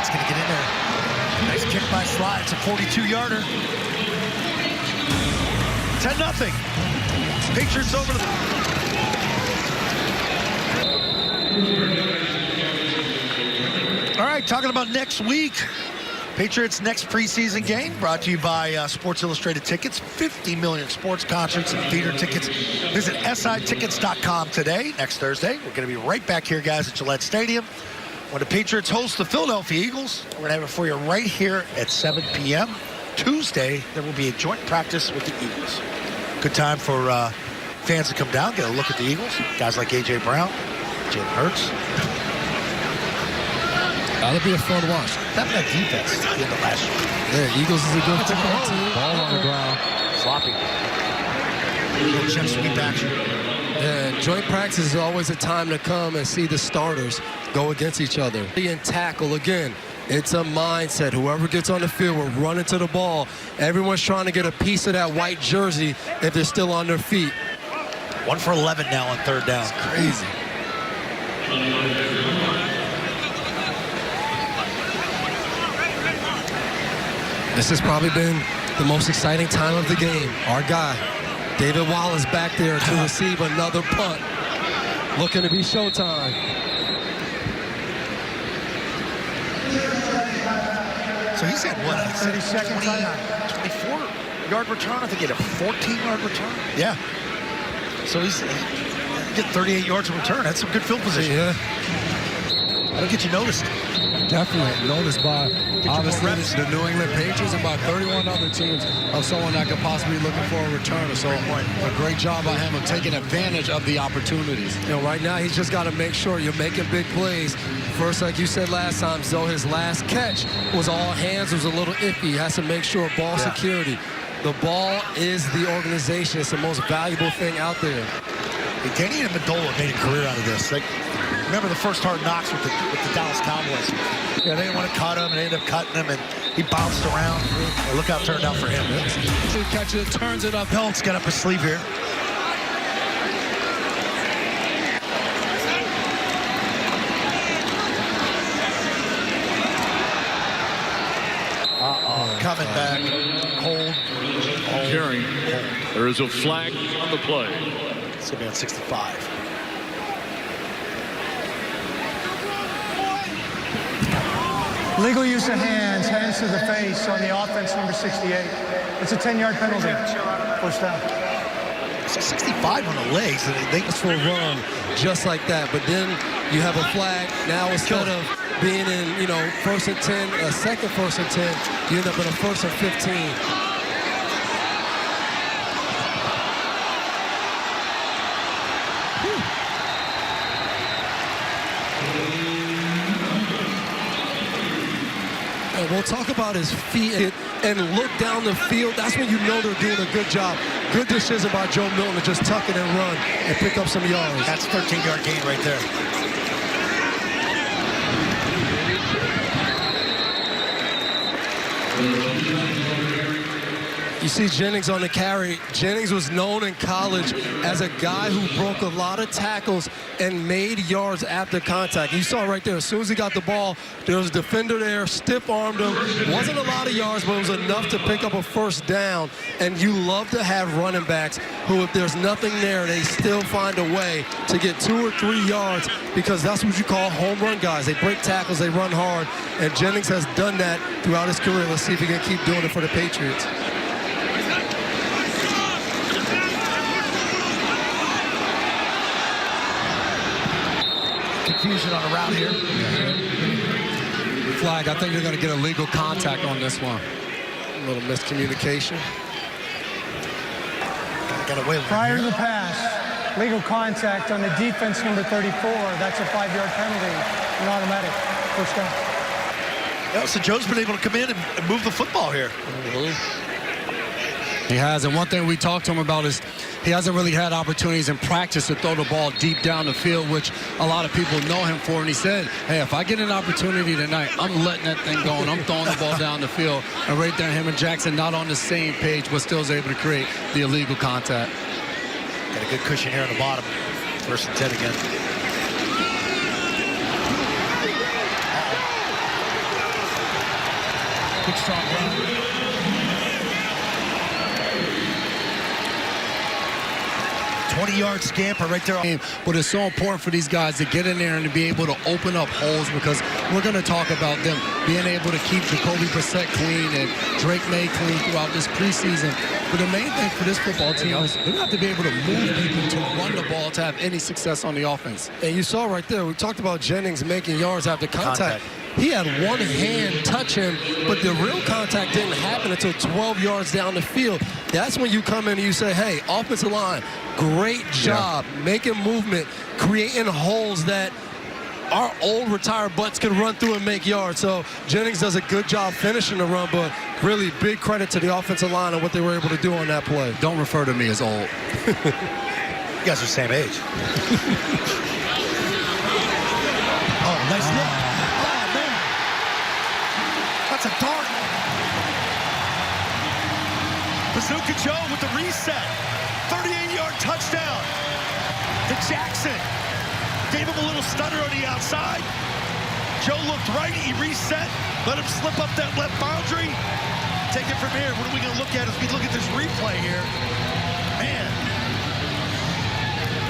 going to get in there. Nice kick by Sly. It's a 42-yarder. 10-0. Patriots over the... All right, talking about next week. Patriots' next preseason game brought to you by Sports Illustrated Tickets. 50 million sports, concerts, and theater tickets. Visit SITickets.com today. Next Thursday, we're going to be right back here, guys, at Gillette Stadium. When the Patriots host the Philadelphia Eagles, we're going to have it for you right here at 7 p.m. Tuesday, there will be a joint practice with the Eagles. Good time for fans to come down, get a look at the Eagles. Guys like A.J. Brown, Jalen Hurts. That'll be a fun watch. That defense at the end of last year. Yeah, Eagles is a good football team. Ball on the ground. Sloppy. Little jet sweep action. Yeah, joint practice is always a time to come and see the starters go against each other. And tackle again. It's a mindset. Whoever gets on the field will run into the ball. Everyone's trying to get a piece of that white jersey if they're still on their feet. 1 for 11 now on third down. It's crazy. This has probably been the most exciting time of the game. Our guy, David Wallace, back there to receive another punt. Looking to be showtime. So he's had what? 24-yard return? I think he had a 14-yard return. Yeah. So he's get 38 yards of return. That's some good field position. Yeah. That'll get you noticed. Definitely noticed by obviously the New England Patriots and by 31 other teams of someone that could possibly be looking for a returner. So a great job by him of taking advantage of the opportunities. Right now he's just got to make sure you're making big plays. First, like you said last time, Zoe, his last catch was all hands. It was a little iffy. He has to make sure ball security. The ball is the organization. It's the most valuable thing out there. Danny and Amendola made a career out of this. Remember the first Hard Knocks with the Dallas Cowboys? Yeah, they didn't want to cut him, and they ended up cutting him, and he bounced around. And look how it turned out for him. Catches it, turns it up. Pelt's got up his sleeve here. Coming back, hold. Carrying. There is a flag on the play. It's going to be on 65. Legal use of hands to the face on the offense, number 68. It's a 10-yard penalty. First down. So 65 on the legs. It's for a run just like that. But then you have a flag. Now instead of being in, first and 10, a second first and 10, you end up in a first and 15. We'll talk about his feet and look down the field. That's when you know they're doing a good job. Good decision by Joe Milton to just tuck it and run and pick up some yards. That's 13-yard gain right there. see Jennings on the carry. Jennings was known in college as a guy who broke a lot of tackles and made yards after contact. You saw right there, as soon as he got the ball, there was a defender there, stiff-armed him. Wasn't a lot of yards, but it was enough to pick up a first down. And you love to have running backs who, if there's nothing there, they still find a way to get 2 or 3 yards, because that's what you call home run guys. They break tackles, they run hard, and Jennings has done that throughout his career. Let's see if he can keep doing it for the Patriots. Confusion on a route here. Flag, I think they're going to get a legal contact on this one. A little miscommunication. Got away with Prior to the pass, legal contact on the defense number 34. That's a 5-yard penalty, an automatic first down. Yeah, so Joe's been able to come in and move the football here. He has, and one thing we talked to him about is he hasn't really had opportunities in practice to throw the ball deep down the field, which a lot of people know him for. And he said, hey, if I get an opportunity tonight, I'm letting that thing go, and I'm throwing the ball down the field. And right there, him and Jackson not on the same page, but still is able to create the illegal contact. Got a good cushion here on the bottom. 1st and 10 again. Good strong run. 20-yard scamper right there. But it's so important for these guys to get in there and to be able to open up holes, because we're going to talk about them being able to keep Jacoby Brissett clean and Drake May clean throughout this preseason. But the main thing for this football team is they have to be able to move people to run the ball to have any success on the offense. And you saw right there, we talked about Jennings making yards after contact. He had one hand touch him, but the real contact didn't happen until 12 yards down the field. That's when you come in and you say, hey, offensive line, great job making movement, creating holes that our old retired butts can run through and make yards. So Jennings does a good job finishing the run, but really big credit to the offensive line and what they were able to do on that play. Don't refer to me as old. You guys are the same age. Oh, nice look. Oh, man. That's a dart. Bazooka Joe with the reset. 38-yard touchdown to Jackson. Gave him a little stutter on the outside. Joe looked right. He reset. Let him slip up that left boundary. Take it from here. What are we going to look at as we look at this replay here? Man.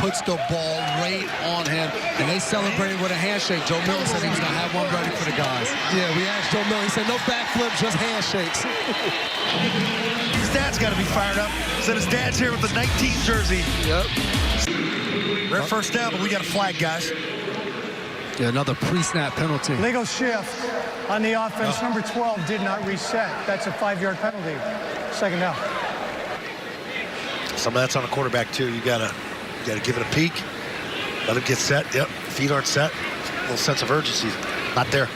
Puts the ball right on him, and they celebrated with a handshake. Joe Milton said he was going to have one ready for the guys. Yeah, we asked Joe Milton. He said no backflip, just handshakes. His dad's got to be fired up. Said his dad's here with the 19 jersey. Yep. Red first down, but we got a flag, guys. Yeah, another pre-snap penalty. Legal shift on the offense. Number 12 did not reset. That's a 5-yard penalty. Second down. Some of that's on the quarterback, too. You gotta give it a peek. Let him get set. Yep, feet aren't set. A little sense of urgency. Not there.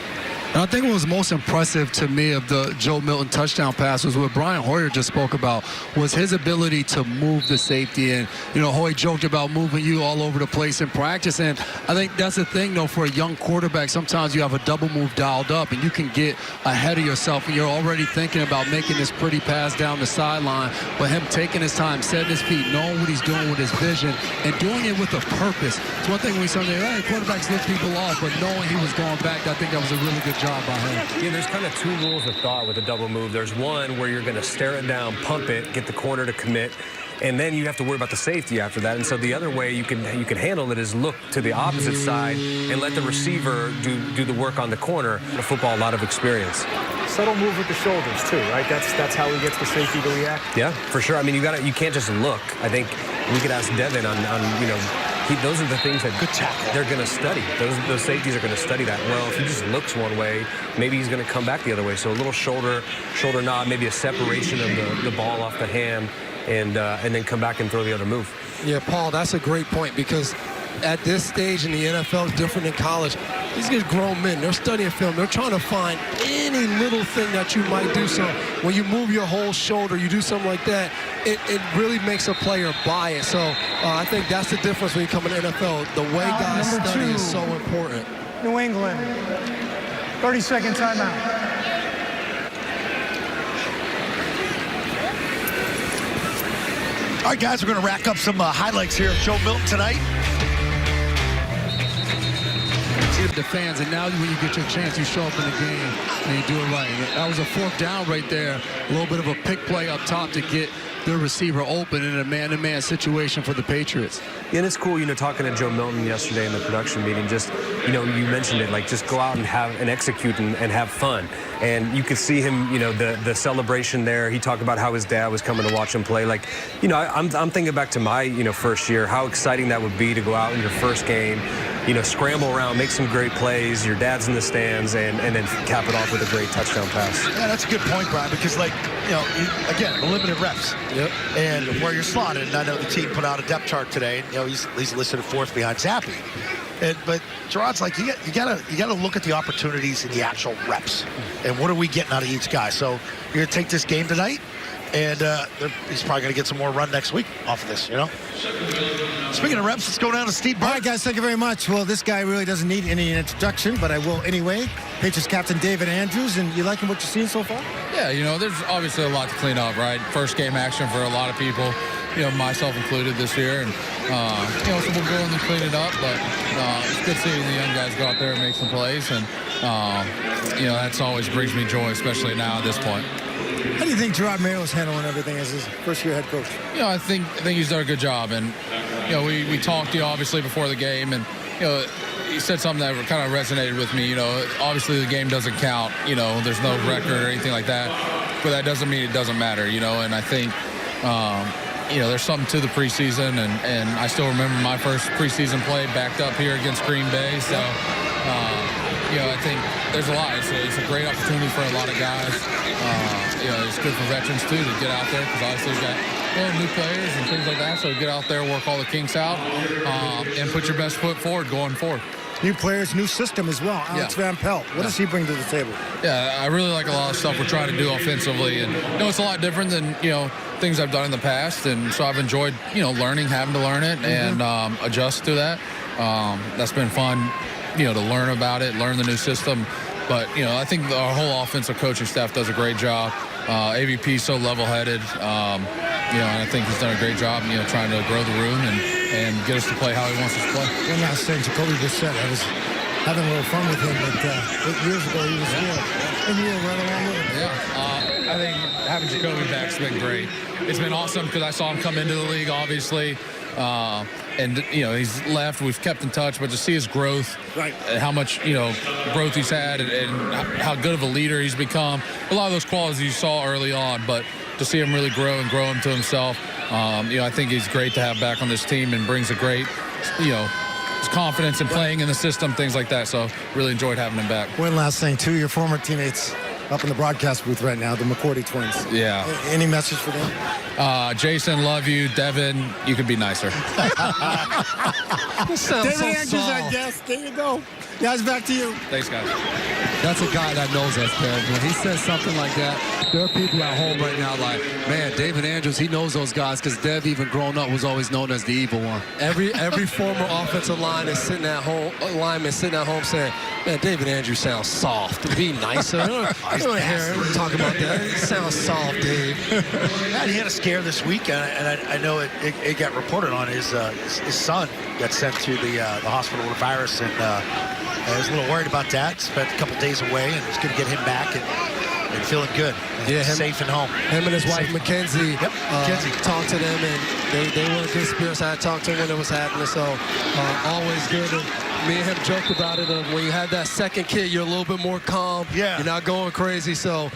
And I think what was most impressive to me of the Joe Milton touchdown pass was what Brian Hoyer just spoke about, was his ability to move the safety. And, you know, Hoyer joked about moving you all over the place in practice. And I think that's the thing, though, for a young quarterback. Sometimes you have a double move dialed up, and you can get ahead of yourself, and you're already thinking about making this pretty pass down the sideline. But him taking his time, setting his feet, knowing what he's doing with his vision, and doing it with a purpose. It's one thing when somebody, hey, quarterbacks lift people off, but knowing he was going back, I think that was a really good job by him. Yeah, there's kind of 2 rules of thought with a double move. There's one where you're going to stare it down, pump it, get the corner to commit, and then you have to worry about the safety after that. And so the other way you can handle it is look to the opposite side and let the receiver do the work on the corner. The football, a lot of experience. Subtle move with the shoulders too, right? That's how he gets the safety to react. Yeah, for sure. I mean, you can't just look. I think we could ask Devin on you know. Those are the things that they're going to study. Those safeties are going to study that. Well, if he just looks one way, maybe he's going to come back the other way. So a little shoulder nod, maybe a separation of the ball off the hand, and then come back and throw the other move. Yeah, Paul, that's a great point, because at this stage in the NFL, it's different than college. These are grown men. They're studying film. They're trying to find any little thing that you might do. So when you move your whole shoulder, you do something like that, it really makes a player buy it. So I think that's the difference when you come in the NFL. The way guys study is so important. New England, 30-second timeout. All right, guys, we're going to rack up some highlights here of Joe Milton tonight. The fans, and now when you get your chance, you show up in the game and you do it right. That was a fourth down right there. A little bit of a pick play up top to get the receiver open in a man-to-man situation for the Patriots. And it's cool, talking to Joe Milton yesterday in the production meeting, just, you mentioned it, like just go out and execute and have fun. And you could see him, the celebration there. He talked about how his dad was coming to watch him play. Like, I'm thinking back to my, first year, how exciting that would be to go out in your first game, scramble around, make some great plays. Your dad's in the stands, and then cap it off with a great touchdown pass. Yeah, that's a good point, Brian, because, again, the limited reps. Yep. And where you're slotted, and I know the team put out a depth chart today. He's listed at fourth behind Zappi. But Gerard's like, you gotta look at the opportunities and the actual reps, and what are we getting out of each guy. So you're gonna take this game tonight, and he's probably gonna get some more run next week off of this. Speaking of reps, let's go down to Steve Burke. All right, guys, thank you very much. Well, this guy really doesn't need any introduction, but I will anyway. Patriots captain David Andrews, and you liking what you've seen so far? Yeah, there's obviously a lot to clean up, right? First game action for a lot of people, myself included this year, and so we'll go in and clean it up, but it's good seeing the young guys go out there and make some plays, and that's always brings me joy, especially now at this point. How do you think Gerard Mayo's handling everything as his first-year head coach? I think he's done a good job, and we talked obviously before the game, and he said something that kind of resonated with me. Obviously the game doesn't count. There's no record or anything like that, but that doesn't mean it doesn't matter. And I think there's something to the preseason, and I still remember my first preseason play backed up here against Green Bay. So I think there's a lot. It's a great opportunity for a lot of guys. It's good for veterans too to get out there, because obviously we've got new players and things like that. So get out there, work all the kinks out, and put your best foot forward going forward. New players, new system as well. Alex Van Pelt, what does he bring to the table? Yeah, I really like a lot of stuff we're trying to do offensively, and it's a lot different than things I've done in the past, and so I've enjoyed learning, having to learn it, and adjust to that. That's been fun, to learn about it, learn the new system. But I think our whole offensive coaching staff does a great job. AVP is so level-headed, and I think he's done a great job, trying to grow the room and get us to play how he wants us to play. One last thing, Jacoby Brissett. I was having a little fun with him, but 8 years ago he was here, and you were right along with him. Yeah, I think having Jacoby back's been great. It's been awesome because I saw him come into the league, obviously. And he's left. We've kept in touch, but to see his growth, right, and how much growth he's had, and how good of a leader he's become. A lot of those qualities you saw early on, but to see him really grow and grow into himself, I think he's great to have back on this team, and brings a great, his confidence in playing in the system, things like that. So really enjoyed having him back. One last thing, two of your former teammates up in the broadcast booth right now, the McCourty twins. Yeah. Any message for them? Jason, love you. Devin, you could be nicer. David Andrews, I guess. There you go. Guys, back to you. Thanks, guys. That's a guy that knows us, Dev. When he says something like that, there are people at home right now like, man, David Andrews, he knows those guys, because Dev, even growing up, was always known as the evil one. Every former offensive line is sitting at home, saying, man, David Andrews sounds soft. Be nicer. I don't hear him talk about that. He sounds soft, Dave. Yeah, he had a scare this week, and I know it got reported on. His son got sent to the hospital with a virus, and I was a little worried about that. Spent a couple days away, and it's going to get him back and feeling good. And safe and home. Him and his wife, Mackenzie, talked to them, and they were in good spirits. I talked to him when it was happening, so always good. And me and him joked about it. When you have that second kid, you're a little bit more calm. Yeah. You're not going crazy. So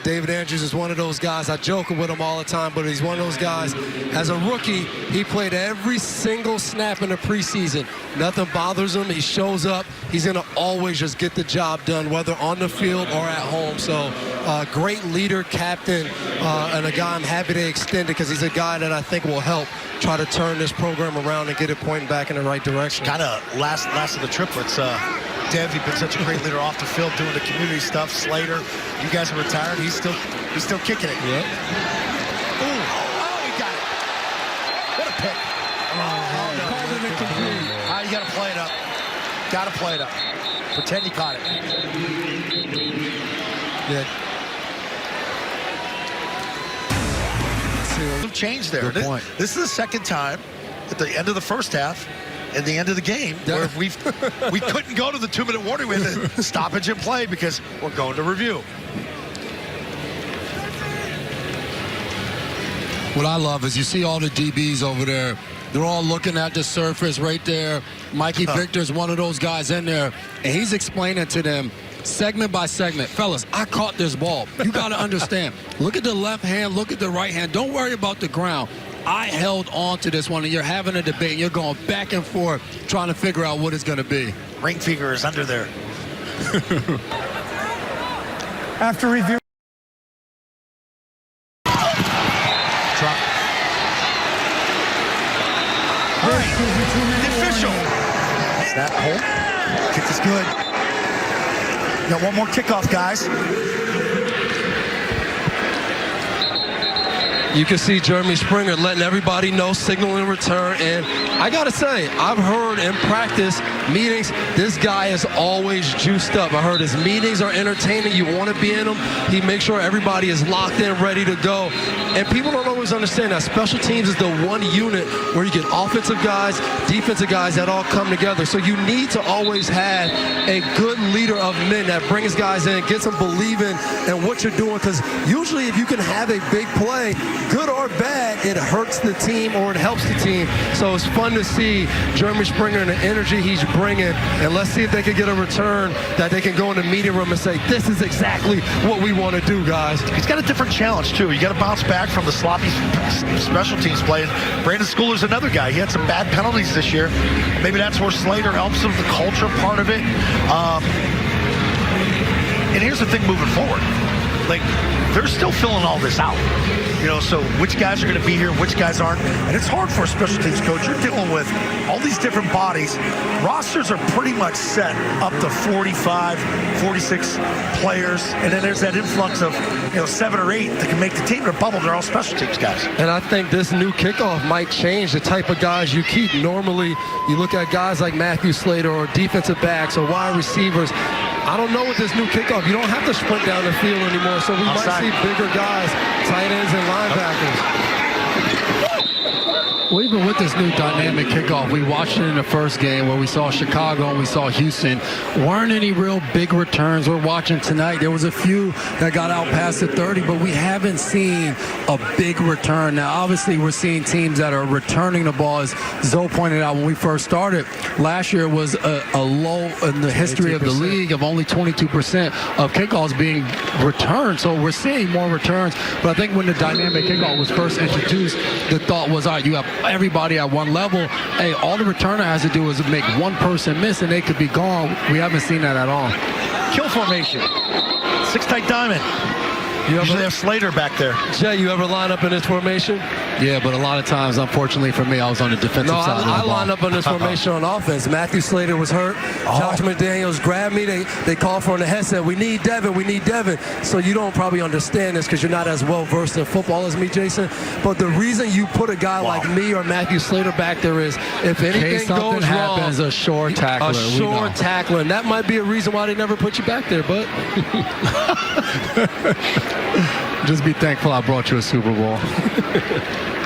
David Andrews is one of those guys. I joke with him all the time, but he's one of those guys. As a rookie, he played every single snap in the preseason. Nothing bothers him. He shows up. He's going to always just get the job done, whether on the field or at home. So great leader, captain, and a guy I'm happy to extend it, because he's a guy that I think will help try to turn this program around and get it pointing back in the right direction. Kind of last of the triplets. Dev, you've been such a great leader off the field, doing the community stuff. Slater, you guys are retired. He's still kicking it. Yep. Oh, he got it. What a pick. You got to play it up. Got to play it up. Pretend you caught it. Yeah. have changed there. Good point. This is the second time at the end of the first half and the end of the game where we couldn't go to the 2-minute warning. We had to stoppage and play because we're going to review. What I love is you see all the DBs over there. They're all looking at the surface right there. Mikey Victor's one of those guys in there, and he's explaining to them segment by segment. Fellas, I caught this ball. You got to understand. Look at the left hand. Look at the right hand. Don't worry about the ground. I held on to this one, and you're having a debate, and you're going back and forth trying to figure out what it's going to be. Ring finger is under there. After review. All right, the official. Snap, hold. Kick is good. Got one more kickoff, guys. You can see Jeremy Springer letting everybody know, signaling return. And I got to say, I've heard in practice meetings, this guy is always juiced up. I heard his meetings are entertaining. You want to be in them. He makes sure everybody is locked in, ready to go. And people don't always understand that special teams is the one unit where you get offensive guys, defensive guys that all come together. So you need to always have a good leader of men that brings guys in, gets them believing in what you're doing. Because usually if you can have a big play, good or bad, it hurts the team or it helps the team. So it's fun to see Jeremy Springer and the energy he's bringing. And let's see if they can get a return that they can go in the meeting room and say, this is exactly what we want to do, guys. He's got a different challenge, too. You got to bounce back from the sloppy special teams play. Brandon Schooler's another guy. He had some bad penalties this year. Maybe that's where Slater helps him, the culture part of it. And here's the thing moving forward. Like, they're still filling all this out. You know, so which guys are going to be here, which guys aren't. And it's hard for a special teams coach. You're dealing with all these different bodies. Rosters are pretty much set up to 45, 46 players. And then there's that influx of, 7 or 8 that can make the team. They're bubbled. They're all special teams guys. And I think this new kickoff might change the type of guys you keep. Normally, you look at guys like Matthew Slater or defensive backs or wide receivers. I don't know with this new kickoff. You don't have to sprint down the field anymore, so we might see bigger guys, tight ends and linebackers. Well, even with this new dynamic kickoff, we watched it in the first game where we saw Chicago and we saw Houston. Weren't any real big returns. We're watching tonight. There was a few that got out past the 30, but we haven't seen a big return. Now, obviously, we're seeing teams that are returning the ball. As Zoe pointed out when we first started, last year was a low in the history of the league of only 22% of kickoffs being returned. So we're seeing more returns. But I think when the dynamic kickoff was first introduced, the thought was, all right, you have everybody at one level. Hey, all the returner has to do is make one person miss and they could be gone. We haven't seen that at all. Kill formation. 6 tight diamond. You usually have Slater back there. Jay, you ever line up in this formation? Yeah, but a lot of times, unfortunately for me, I was on the defensive side. I lined up on this formation on offense. Matthew Slater was hurt. Josh McDaniels grabbed me. They called for on the headset, we need Devin, we need Devin. So you don't probably understand this because you're not as well versed in football as me, Jason. But the reason you put a guy like me or Matthew Slater back there is if anything goes happens, wrong, a sure tackler. A sure tackler. And that might be a reason why they never put you back there, but just be thankful I brought you a Super Bowl.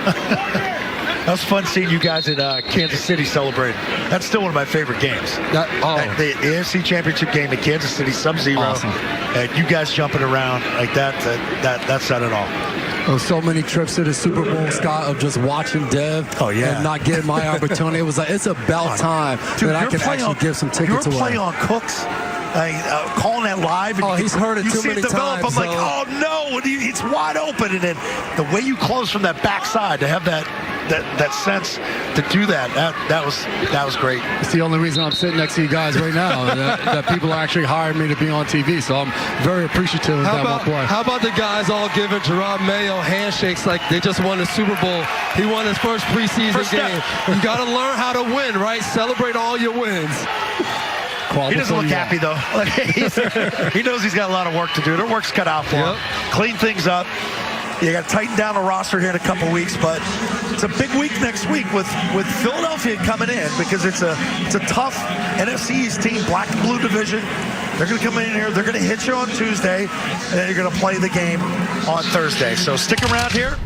That was fun seeing you guys in Kansas City celebrating. That's still one of my favorite games. The AFC Championship game in Kansas City, Sub-Zero. Awesome. And you guys jumping around like that said it all. There was so many trips to the Super Bowl, Scott, of just watching Dev and not getting my opportunity. It was like, it's about time that I can actually give some tickets away. You're playing on Cooks. Calling that live. And he's heard it too many times. I'm like, oh no, it's wide open. And then the way you close from that backside to have that sense to do that was great. It's the only reason I'm sitting next to you guys right now. that people actually hired me to be on TV. So I'm very appreciative of that one play. How about the guys all giving Gerard Mayo handshakes like they just won the Super Bowl? He won his first preseason game. You got to learn how to win, right? Celebrate all your wins. He doesn't look happy, though. He knows he's got a lot of work to do. Their work's cut out for him. Clean things up. You got to tighten down the roster here in a couple weeks, but it's a big week next week with Philadelphia coming in because it's a tough NFC East team, black and blue division. They're going to come in here. They're going to hit you on Tuesday, and then you're going to play the game on Thursday. So stick around here.